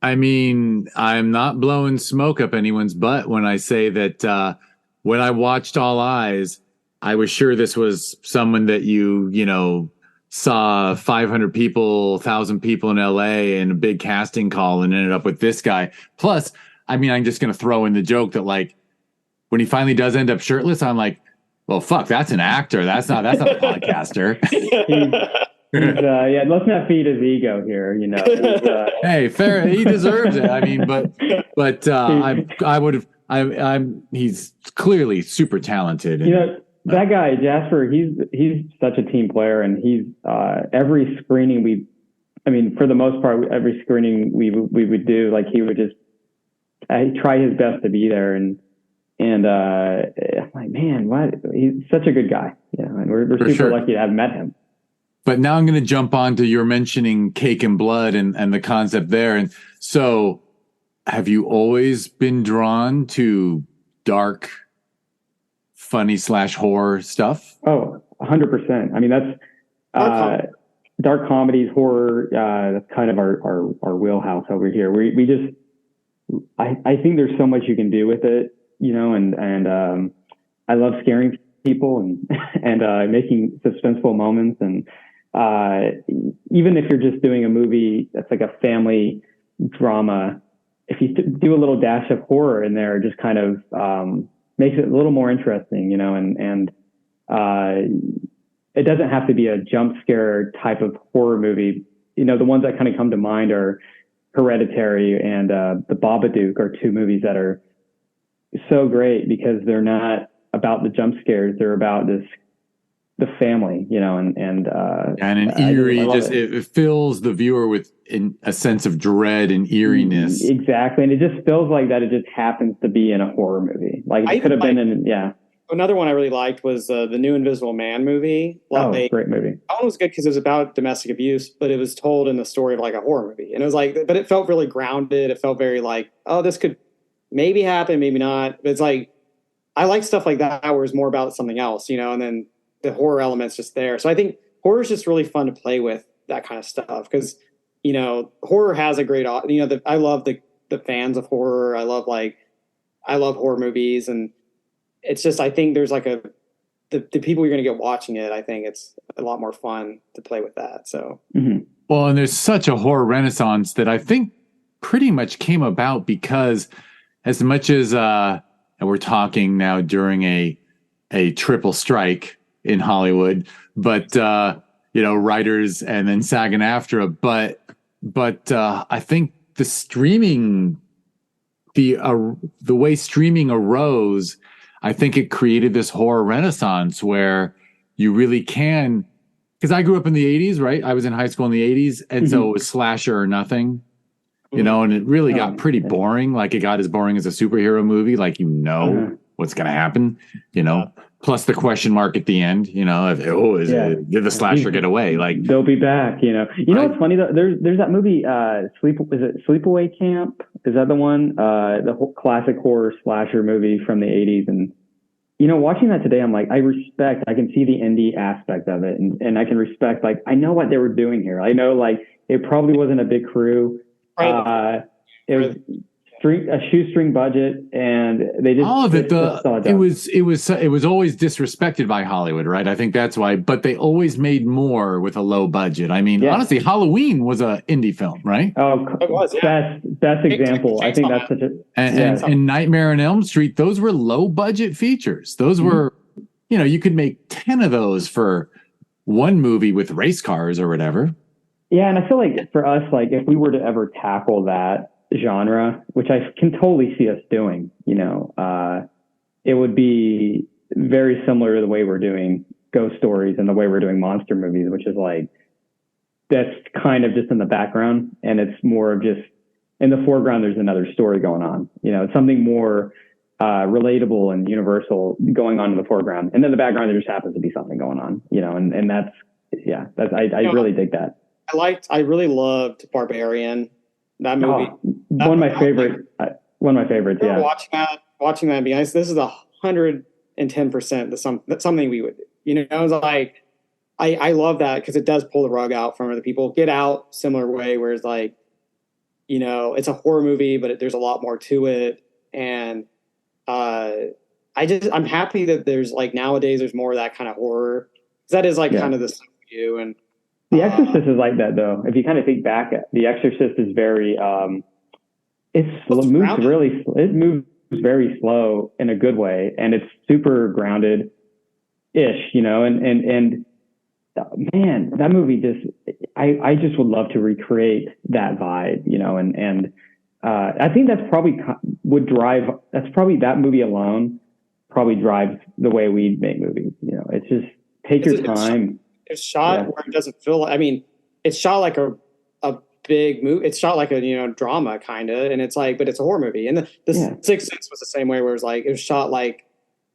I mean, I'm not blowing smoke up anyone's butt when I say that when I watched All Eyes, I was sure this was someone that you know, saw 500 people, 1,000 people in LA and a big casting call and ended up with this guy. Plus, I mean, I'm just going to throw in the joke that like when he finally does end up shirtless, I'm like, well, fuck, that's an actor. That's not a podcaster. Let's not feed his ego here, you know. Hey, fair. He deserves it. I mean, he's clearly super talented. You know, that guy Jasper, he's such a team player, and he's every screening for the most part, every screening we would do, like he would just try his best to be there, and I'm like, man, what? He's such a good guy, you know, and we're super lucky to have met him. But now I'm going to jump on to your mentioning Cake and Blood and the concept there. And so have you always been drawn to dark, funny / horror stuff? Oh, 100%. I mean, that's dark comedies, horror. That's kind of our wheelhouse over here. We just, I think there's so much you can do with it, you know, and I love scaring people and making suspenseful moments, and even if you're just doing a movie that's like a family drama, if you do a little dash of horror in there, it just kind of makes it a little more interesting, you know, and it doesn't have to be a jump scare type of horror movie. You know, the ones that kind of come to mind are Hereditary and The Babadook are two movies that are so great because they're not about the jump scares. They're about the family, you know, and an eerie, it fills the viewer with a sense of dread and eeriness. Exactly. And it just feels like that. It just happens to be in a horror movie. Like it could have been in, Another one I really liked was the new Invisible Man movie. Great movie. That one was good because it was about domestic abuse, but it was told in the story of like a horror movie, and it was like, but it felt really grounded. It felt very like, oh, this could maybe happen, maybe not. But it's like I like stuff like that where it's more about something else, and then the horror element's just there. So I think horror is just really fun to play with that kind of stuff because horror has a great, I love the fans of horror. I love horror movies, and it's just, I think there's like the people you're going to get watching it. I think it's a lot more fun to play with that. So, Well, and there's such a horror renaissance that I think pretty much came about because as much as, and we're talking now during a triple strike in Hollywood, but, writers and then SAG-AFTRA, but I think the streaming, the way streaming arose, I think it created this horror renaissance where you really can, because I grew up in the 80s, right? I was in high school in the 80s. And so it was slasher or nothing, and it really got pretty boring. Like it got as boring as a superhero movie. Like, what's going to happen, plus the question mark at the end, did the slasher get away? Like they'll be back, what's funny though? There's that movie, Sleepaway Camp? Is that the one? The classic horror slasher movie from the 80s. And, watching that today, I'm like, I can see the indie aspect of it. And I can respect, like, I know what they were doing here. I know, like, it probably wasn't a big crew. It was a shoestring budget, and they just all of it. It was always disrespected by Hollywood, right? I think that's why. But they always made more with a low budget. I mean, honestly, Halloween was an indie film, right? Oh, it was, best example. I think that's such a and Nightmare on Elm Street. Those were low budget features. Those were, you could make 10 of those for one movie with race cars or whatever. Yeah, and I feel like for us, like if we were to ever tackle that genre, which I can totally see us doing, it would be very similar to the way we're doing ghost stories and the way we're doing monster movies, which is like, that's kind of just in the background, and it's more of just in the foreground, there's another story going on, it's something more relatable and universal going on in the foreground. And then the background, there just happens to be something going on, and that's, I really dig that. I really loved Barbarian. That movie, one of my favorites. Yeah, watching that. Be honest, this is 110%. That's something we would do. It was like I love that because it does pull the rug out from other people. Get Out, similar way, where it's like, it's a horror movie, but there's a lot more to it. And I'm happy that there's like nowadays there's more of that kind of horror. That is like kind of the stuff we do. And The Exorcist is like that, though. If you kind of think back, The Exorcist is very, it moves very slow in a good way, and it's super grounded-ish, and man, that movie just, I just would love to recreate that vibe, and I think that's probably that movie alone probably drives the way we make movies. It's just take your time. It's shot where it doesn't feel like, it's shot like a big movie. It's shot like a, drama kind of, and it's like, but it's a horror movie. And the Sixth Sense was the same way, where it was shot like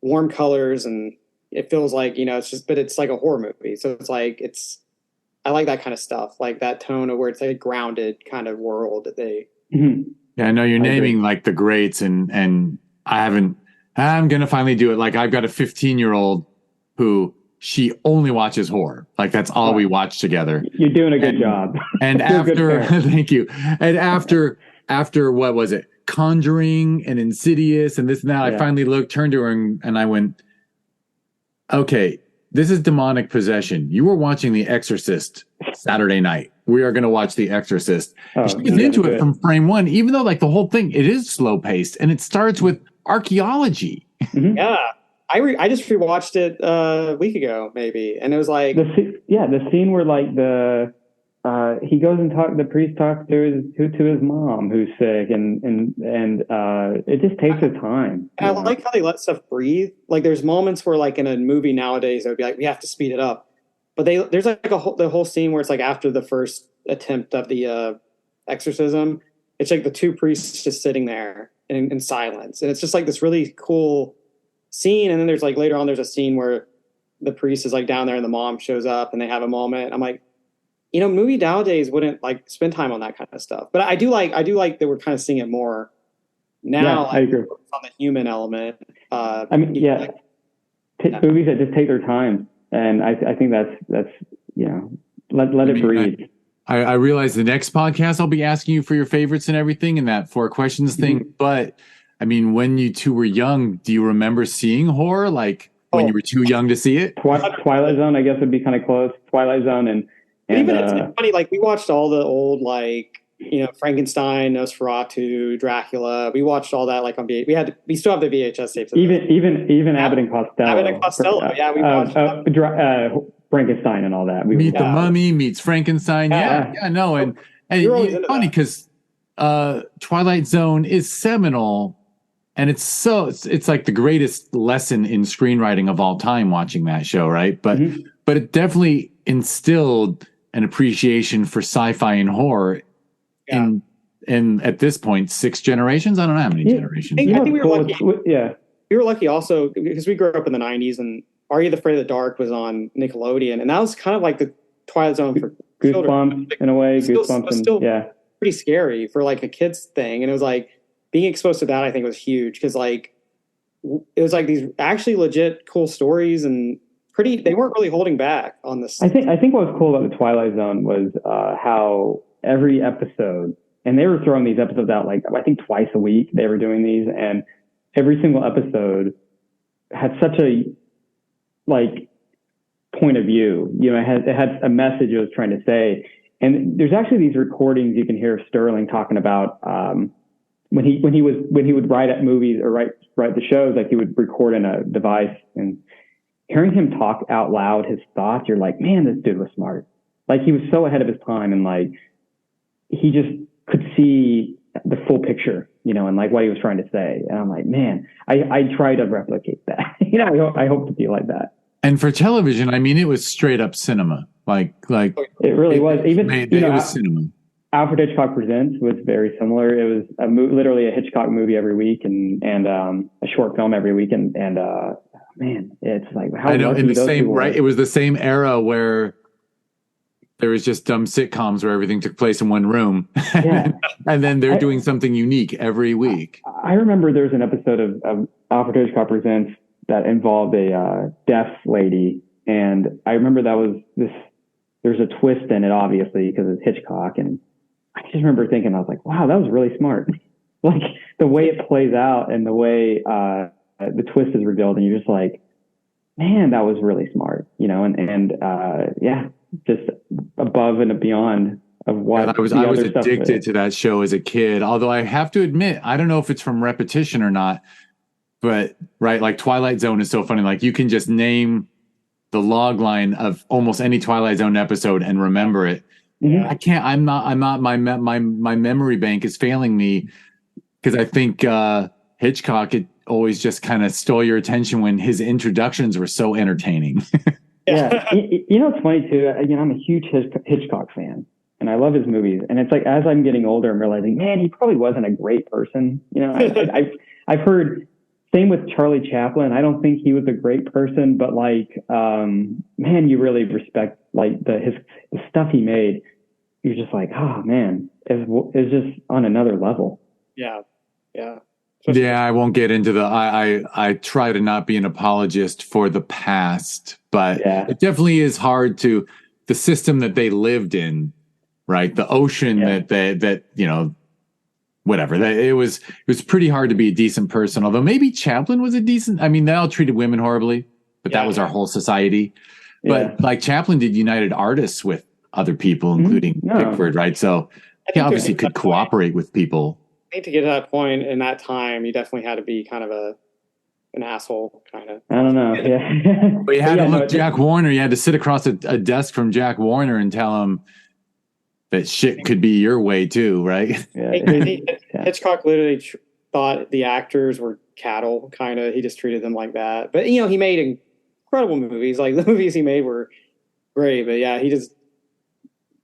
warm colors, and it feels like, it's just, but it's like a horror movie. So it's like, I like that kind of stuff, like that tone of where it's a grounded kind of world that they. Mm-hmm. Yeah, I know you're naming like the greats, and I'm going to finally do it. Like I've got a 15-year-old who, she only watches horror. Like that's all we watch together. You're doing a good job. And after, thank you. And after what was it? Conjuring and Insidious and this and that. I finally turned to her and I went, okay, this is demonic possession. You were watching The Exorcist Saturday night. We are going to watch The Exorcist. She was into it from frame one, even though like the whole thing, it is slow paced and it starts with archaeology. Mm-hmm. Yeah. I just rewatched it a week ago, maybe, and it was like the scene where like he goes and the priest talks to his mom who's sick, and it just takes his time. And I like how they let stuff breathe. Like there's moments where like in a movie nowadays, it would be like we have to speed it up, but there's like the whole scene where it's like after the first attempt of the exorcism, it's like the two priests just sitting there in silence, and it's just like this really cool scene, and then there's like later on there's a scene where the priest is like down there and the mom shows up and they have a moment. I'm like, movie nowadays wouldn't like spend time on that kind of stuff. But I do like that we're kind of seeing it more now. Yeah, I agree. On the human element. Movies that just take their time, and I think that's let it breathe. I realize the next podcast I'll be asking you for your favorites and everything and that 4 questions thing. But I mean, when you two were young, do you remember seeing horror? Like when you were too young to see it? Twilight Zone, I guess, would be kind of close. Twilight Zone and even it's funny. Like we watched all the old Frankenstein, Nosferatu, Dracula. We watched all that like on VHS. We still have the VHS tapes. Even Abbott and Costello. Abbott and Costello. We watched Frankenstein and all that. Meet the Mummy meets Frankenstein. No, and it's funny because Twilight Zone is seminal, and it's like the greatest lesson in screenwriting of all time. Watching that show, right? But it definitely instilled an appreciation for sci-fi and horror. Yeah. And at this point, 6 generations. I don't know how many generations. I think we were lucky. We were lucky also because we grew up in the 90s and Are You Afraid of the Dark was on Nickelodeon, and that was kind of like the Twilight Zone for Goosebumps in a way. Still pretty scary for like a kid's thing, and it was like being exposed to that. I think was huge because like it was like these actually legit cool stories and they weren't really holding back on this. I think what was cool about the Twilight Zone was how every episode, and they were throwing these episodes out like I think twice a week. They were doing these, and every single episode had such a point of view. It had a message it was trying to say. And there's actually these recordings you can hear of Sterling talking about when he would write at movies or write the shows, like he would record in a device, and hearing him talk out loud his thoughts, you're like, man, this dude was smart. Like he was so ahead of his time, and like he just could see the full picture, and like what he was trying to say. And I'm like, man, I try to replicate that. I hope to be like that. And for television, I mean, it was straight up cinema. Like it really was. Even it was cinema. Alfred Hitchcock Presents was very similar. It was literally a Hitchcock movie every week and a short film every week. And man, it's like how I know in the same right. It was the same era where there was just dumb sitcoms where everything took place in one room, and then they're doing something unique every week. I remember there was an episode of Alfred Hitchcock Presents that involved a deaf lady, and I remember there's a twist in it, obviously, because it's Hitchcock, and I just remember thinking, I was like, wow, that was really smart. Like the way it plays out and the way the twist is revealed, and you're just like, man, that was really smart, just above and beyond of what I was addicted to that show as a kid. Although I have to admit, I don't know if it's from repetition or not, but right, like Twilight Zone is so funny. Like you can just name the log line of almost any Twilight Zone episode and remember it. Yeah. I can't. I'm not. My memory bank is failing me because I think Hitchcock it always just kind of stole your attention when his introductions were so entertaining. Yeah, it's funny too. I'm a huge Hitchcock fan, and I love his movies. And it's like as I'm getting older, I'm realizing, man, he probably wasn't a great person. I've heard same with Charlie Chaplin. I don't think he was a great person, but like, man, you really respect like the stuff he made. You're just like, oh man, it's just on another level. Yeah. I won't get into I try to not be an apologist for the past, but it definitely is hard the system that they lived in, right? The ocean that whatever. It was pretty hard to be a decent person, although maybe Chaplin was a decent, I mean, they all treated women horribly, but that was our whole society. But like Chaplin did United Artists with other people, including Pickford, right? So he obviously could cooperate with people. I think to get to that point in that time, you definitely had to be kind of an asshole, kind of. I don't know. Yeah. But you had to look Jack Warner. You had to sit across a desk from Jack Warner and tell him that shit could be your way too, right? Hitchcock literally thought the actors were cattle, kind of. He just treated them like that. But, he made incredible movies. Like, the movies he made were great. But, he just...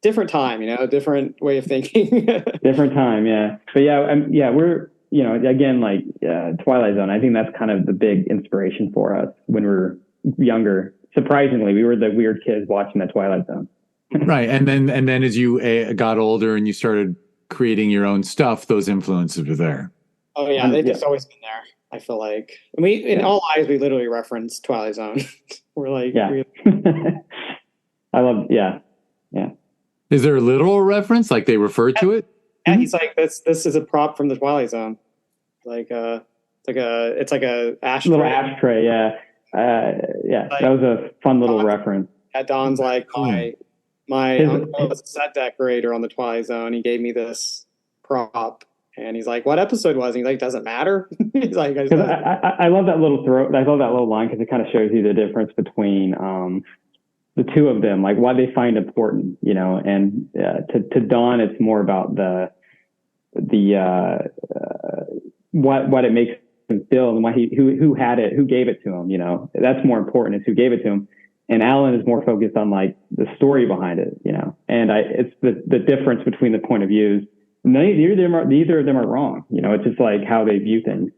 different time, different way of thinking. Different time, yeah. But again, like Twilight Zone, I think that's kind of the big inspiration for us when we were younger. Surprisingly, we were the weird kids watching the Twilight Zone. Right. And then as you got older and you started creating your own stuff, those influences were there. Oh yeah, they've just always been there. I feel like, and we, in all lives, we literally reference Twilight Zone. We're like, I love, yeah. Is there a literal reference? Like they refer to it? Yeah, he's like, this is a prop from the Twilight Zone. It's like a ashtray. Little ashtray, yeah. Like, that was a fun little reference. Yeah, Don's like, my uncle was a set decorator on the Twilight Zone. He gave me this prop. And he's like, what episode was it? He's like, does it matter? He's like, I love that little I love that little line because it kind of shows you the difference between the two of them, like what they find important, and to Don, it's more about the what it makes him feel and why who had it, who gave it to him, that's more important is who gave it to him. And Alan is more focused on like the story behind it, and it's the difference between the point of views. Neither of them are wrong. It's just like how they view things.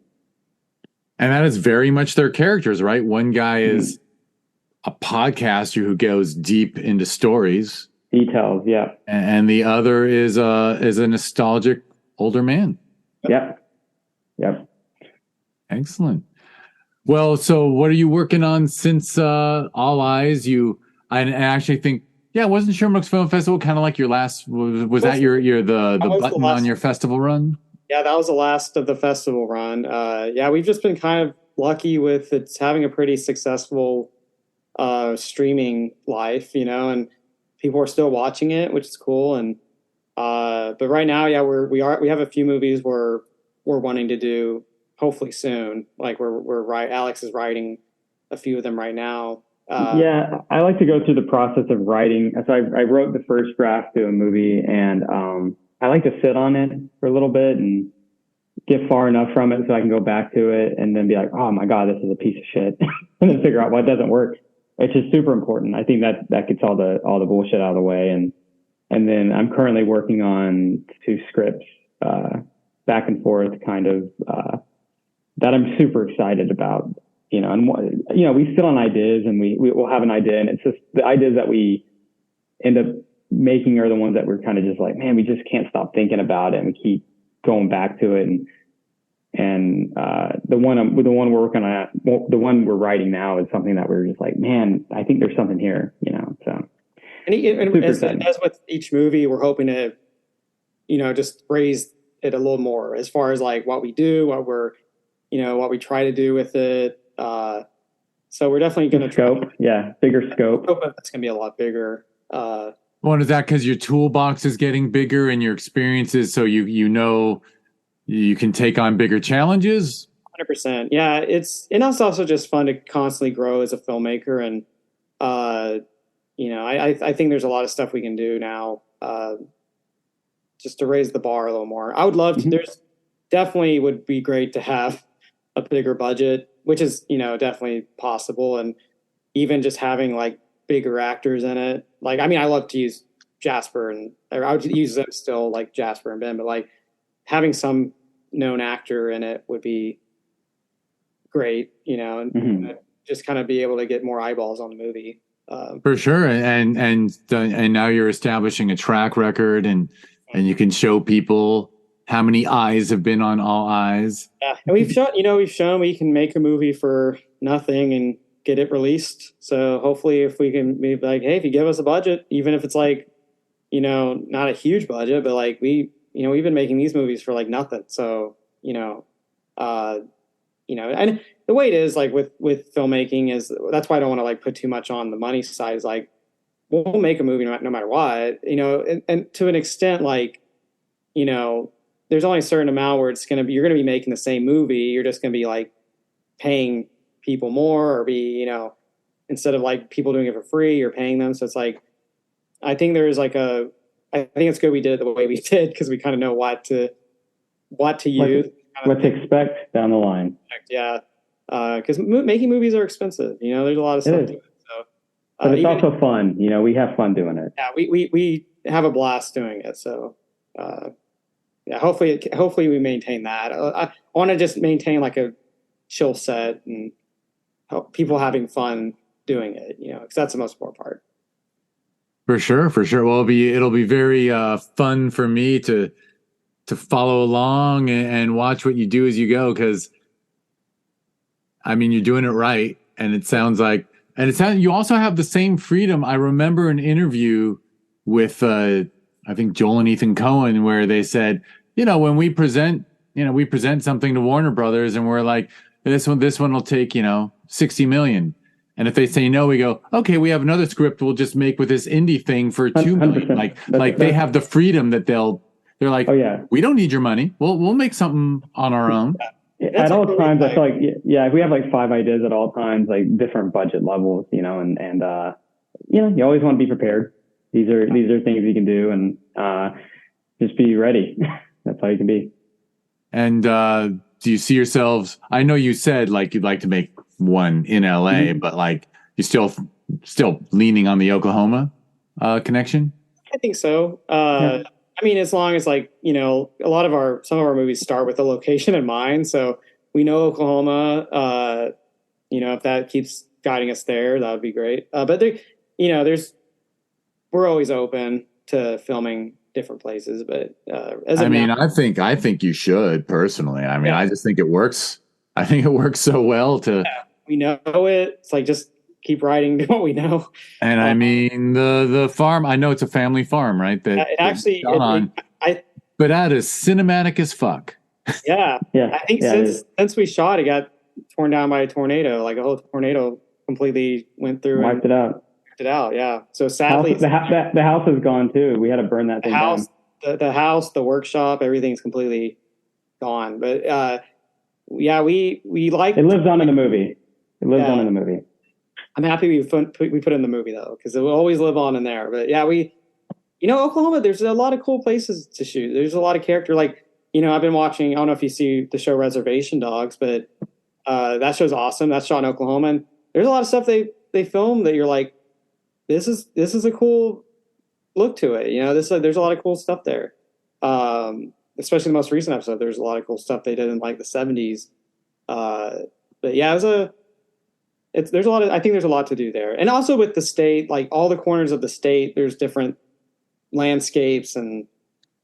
And that is very much their characters, right? One guy is a podcaster who goes deep into stories, details, yeah. And the other is a nostalgic older man. Yep. Excellent. Well, so what are you working on since All Eyes? I actually think. Yeah, wasn't Sherbrooke's Film Festival kind of like your last? Was that the button on your festival run? Yeah, that was the last of the festival run. We've just been kind of lucky with it's having a pretty successful streaming life, and people are still watching it, which is cool. And but right now, we have a few movies we're wanting to do hopefully soon. Like Alex is writing a few of them right now. I like to go through the process of writing. So I wrote the first draft to a movie, and I like to sit on it for a little bit and get far enough from it so I can go back to it and then be like, oh my God, this is a piece of shit, and then figure out what doesn't work. It's just super important. I think that gets all the bullshit out of the way, and then I'm currently working on 2 scripts back and forth, kind of that I'm super excited about. And we sit on ideas and we will have an idea, and it's just the ideas that we end up making are the ones that we're kind of just like, man, we just can't stop thinking about it, and we keep going back to it. And the one we're working on, the one we're writing now is something that we're just like, man, I think there's something here, so. And as with each movie, we're hoping to, just raise it a little more as far as like what we do, what we try to do with it. So we're definitely going to scope. Bigger scope. That's going to be a lot bigger. Well, is that because your toolbox is getting bigger and your experiences, so you can take on bigger challenges? 100%. Yeah, it's also just fun to constantly grow as a filmmaker, and I think there's a lot of stuff we can do now, just to raise the bar a little more. I would love to. There's definitely would be great to have a bigger budget, which is, definitely possible. And even just having like bigger actors in it. Like, I mean, I love to use Jasper I would use them still, like Jasper and Ben, but like having some known actor in it would be great, and just kind of be able to get more eyeballs on the movie. For sure. And now you're establishing a track record and you can show people how many eyes have been on All Eyes. Yeah, and we've shown we can make a movie for nothing and get it released. So hopefully, if we can be like, hey, if you give us a budget, even if it's like, not a huge budget, but like we've been making these movies for like nothing. So and the way it is like with filmmaking is that's why I don't want to like put too much on the money side. Is like we'll make a movie no matter what, and to an extent, like there's only a certain amount where you're gonna be making the same movie. You're just gonna be like paying people more, or be instead of like people doing it for free, you're paying them. So it's like I think it's good we did it the way we did because we kind of know what to use, what to expect down the line. Yeah, because making movies are expensive. There's a lot of stuff to it. So, but it's also fun. We have fun doing it. Yeah, we have a blast doing it. So. yeah, hopefully we maintain that. I want to just maintain like a chill set and people having fun doing it, because that's the most important part. For sure, for sure. Well, it'll be very fun for me to follow along and watch what you do as you go, because I mean, you're doing it right, and you also have the same freedom. I remember an interview with I think Joel and Ethan Cohen, where they said, when we present something to Warner Brothers, and we're like, this one will take 60 million. And if they say no, we go, okay, we have another script we'll just make with this indie thing for 2 million. Like they have the freedom that they're like, oh yeah, we don't need your money. We'll make something on our own. At all times, I feel like we have like 5 ideas at all times, like different budget levels, and you always want to be prepared. These are things you can do, and just be ready. That's how you can be. And do you see yourselves? I know you said like you'd like to make one in LA, mm-hmm. but like you still leaning on the Oklahoma connection? I think so. Yeah. I mean, as long as some of our movies start with a location in mind. So we know Oklahoma, if that keeps guiding us there, that would be great. But we're always open to filming different places. But I think you should personally. I mean, yeah. I just think it works. I think it works so well to. Yeah, we know it. It's like just keep writing what we know. And I mean, the farm, I know it's a family farm, right? But that is cinematic as fuck. Yeah. Yeah. I think since we shot, it got torn down by a tornado. Like a whole tornado completely went through and wiped it out. Yeah. So sadly, the house is gone too. We had to burn that thing down. The house, the workshop, everything's completely gone. But we like it lives on in the movie. It lives on in the movie. I'm happy we put it in the movie though, because it will always live on in there. But yeah, Oklahoma, there's a lot of cool places to shoot. There's a lot of character. Like, I've been watching, I don't know if you see the show Reservation Dogs, but that show's awesome. That's shot in Oklahoma. And there's a lot of stuff they film that you're like, this is a cool look to it. There's a lot of cool stuff there. Especially the most recent episode, there's a lot of cool stuff they did in like the 70s. But yeah, there's a lot of, I think there's a lot to do there. And also with the state, like all the corners of the state, there's different landscapes and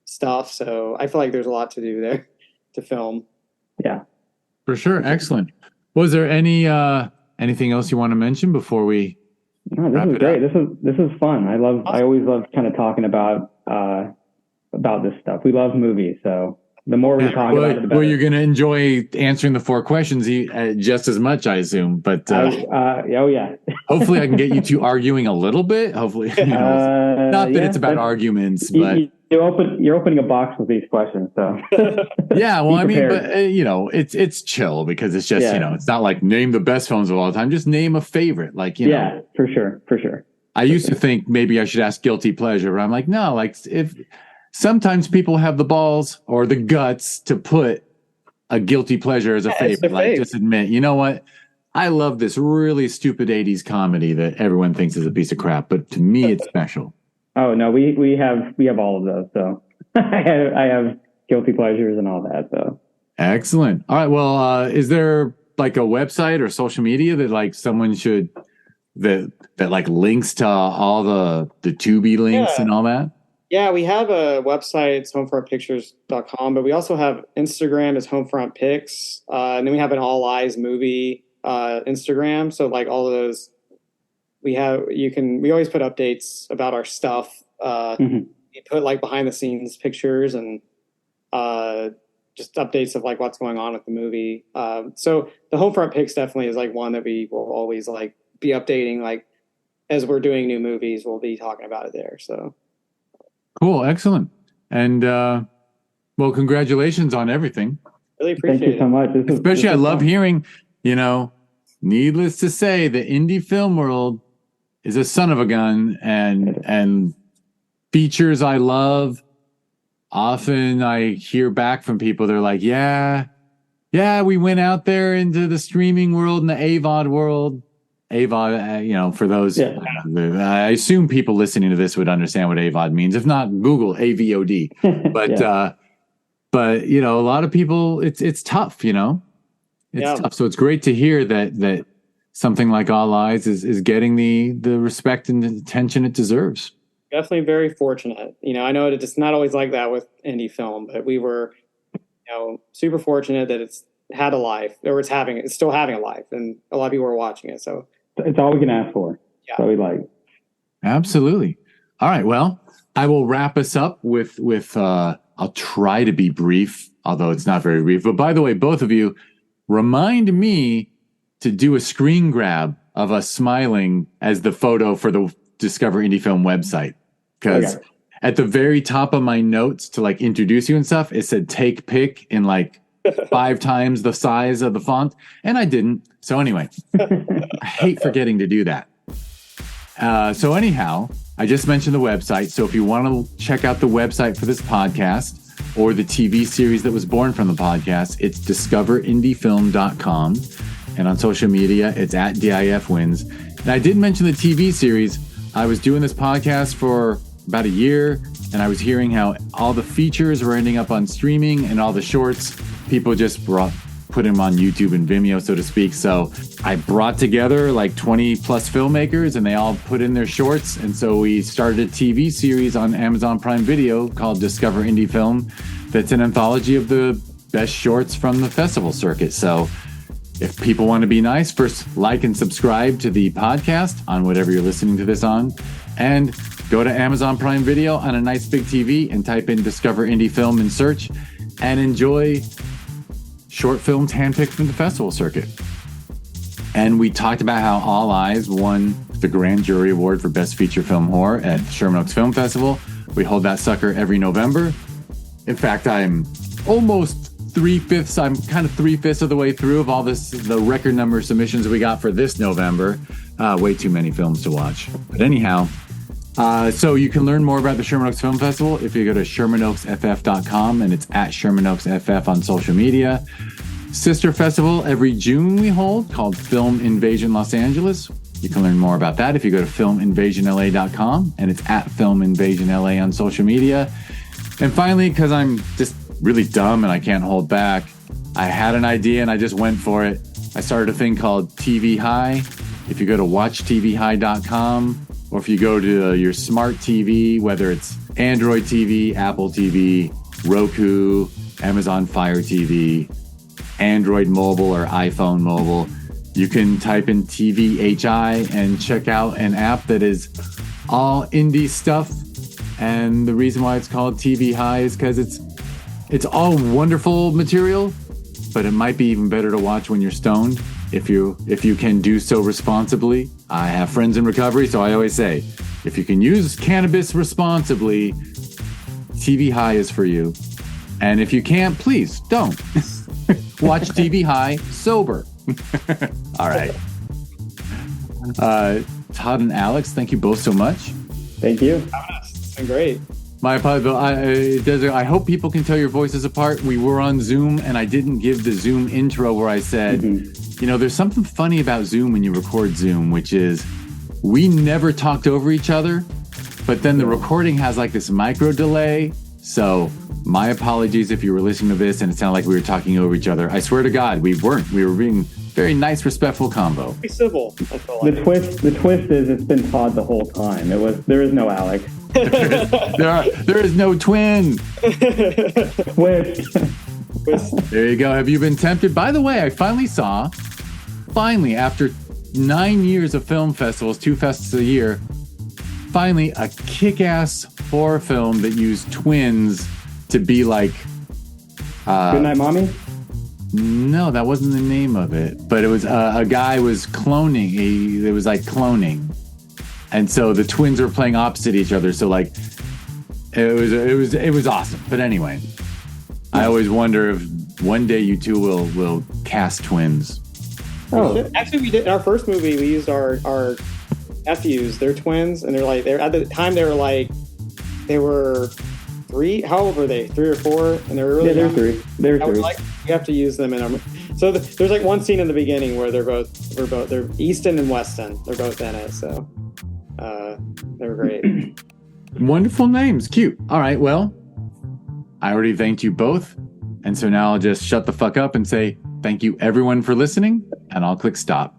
stuff. So I feel like there's a lot to do there to film. Yeah, for sure. Excellent. Was there anything else you want to mention before we? No, this is great. This is fun. I always love kind of talking about this stuff. We love movies, so the more we talk about it, the better. Well, you're going to enjoy answering the 4 questions just as much, I assume. But oh yeah. Hopefully, I can get you two arguing a little bit. Hopefully, not that it's about arguments, but you're opening a box with these questions. So yeah, well, I mean, but it's chill because it's just it's not like name the best films of all time. Just name a favorite, like yeah, for sure. I used to think maybe I should ask guilty pleasure, but I'm like, no, like if. Sometimes people have the balls or the guts to put a guilty pleasure as a favorite. Like, just admit, you know what? I love this really stupid 80s comedy that everyone thinks is a piece of crap, but to me, it's special. Oh, no, we have all of those. So I have guilty pleasures and all that. So excellent. All right. Well, is there like a website or social media that like someone should that like links to all the Tubi links and all that? Yeah, we have a website, it's homefrontpictures.com, but we also have Instagram is homefrontpics, and then we have an All Eyes movie Instagram. So like all of those, we always put updates about our stuff. We put like behind the scenes pictures and just updates of like what's going on with the movie. So the Homefront Picks definitely is like one that we will always like be updating. Like as we're doing new movies, we'll be talking about it there. So. Cool. Excellent. And, well, congratulations on everything. Really appreciate it. Thank you so much. Especially I love hearing, needless to say, the indie film world is a son of a gun and features I love. Often I hear back from people. They're like, yeah, we went out there into the streaming world and the AVOD world. AVOD, for those, I assume people listening to this would understand what AVOD means. If not, Google AVOD. But But a lot of people, it's tough. It's tough. So it's great to hear that something like All Eyes is getting the respect and the attention it deserves. Definitely very fortunate. I know it's not always like that with indie film, but we were, super fortunate that it's had a life, or it's still having a life, and a lot of people are watching it. So it's all we can ask for. Yeah. That's what we like. Absolutely. All right. Well, I will wrap us up with I'll try to be brief, although it's not very brief. But by the way, both of you, remind me to do a screen grab of us smiling as the photo for the Discover Indie Film website. Because at the very top of my notes to like introduce you and stuff, it said take pic in like 5 times the size of the font. And I didn't. So anyway, I hate forgetting to do that. So anyhow, I just mentioned the website. So if you want to check out the website for this podcast or the TV series that was born from the podcast, it's discoverindiefilm.com. And on social media, it's at DIFwins. And I did mention the TV series. I was doing this podcast for about a year, and I was hearing how all the features were ending up on streaming and all the shorts, people just put them on YouTube and Vimeo, so to speak. So I brought together like 20 plus filmmakers, and they all put in their shorts. And so we started a TV series on Amazon Prime Video called Discover Indie Film. That's an anthology of the best shorts from the festival circuit. So if people want to be nice, first like and subscribe to the podcast on whatever you're listening to this on, and go to Amazon Prime Video on a nice big TV and type in Discover Indie Film in search and enjoy short films handpicked from the festival circuit. And we talked about how All Eyes won the Grand Jury Award for Best Feature Film Horror at Sherman Oaks Film Festival. We hold that sucker every November. In fact, I'm almost 3/5. I'm kind of 3/5 of the way through of all the record number of submissions we got for this November. Way too many films to watch. But anyhow, so you can learn more about the Sherman Oaks Film Festival if you go to ShermanOaksFF.com, and it's at Sherman Oaks FF on social media. Sister festival every June we hold called Film Invasion Los Angeles. You can learn more about that if you go to FilmInvasionLA.com, and it's at Film Invasion LA on social media. And finally, because I'm just really dumb and I can't hold back, I had an idea and I just went for it. I started a thing called TVHi. If you go to WatchTVHi.com, or if you go to your smart TV, whether it's Android TV, Apple TV, Roku, Amazon Fire TV, Android mobile or iPhone mobile, you can type in TVHi and check out an app that is all indie stuff. And the reason why it's called TVHi is because it's all wonderful material, but it might be even better to watch when you're stoned if you can do so responsibly. I have friends in recovery, so I always say, if you can use cannabis responsibly, TVHi is for you. And if you can't, please don't. Watch TVHi sober. All right. Todd and Alex, thank you both so much. Thank you. It's been great. My apologies. I hope people can tell your voices apart. We were on Zoom, and I didn't give the Zoom intro where I said, there's something funny about Zoom when you record Zoom, which is we never talked over each other, but then the recording has like this micro delay. So my apologies if you were listening to this and it sounded like we were talking over each other. I swear to God, we weren't. We were being very nice, respectful combo. Be civil. I feel like. The twist is it's been Todd the whole time. There is no Alex. there is no twin. Twist. There you go. Have you been tempted? By the way, I finally after 9 years of film festivals, 2 festivals a year, finally a kick-ass horror film that used twins to be like Good Night Mommy? No, that wasn't the name of it. But it was a guy was cloning. It was like cloning. And so the twins were playing opposite each other. So like it was awesome. But anyway, I always wonder if one day you two will cast twins. Oh, actually, we did in our first movie. We used our nephews. They're twins, and at the time they were 3. How old were they? 3 or 4? And they were really they're 3. They're 3. We have to use them in our. So there's like one scene in the beginning where they're Easton and Weston. They're both in it. So they were great. Wonderful names, cute. All right, well, I already thanked you both. And so now I'll just shut the fuck up and say thank you everyone for listening, and I'll click stop.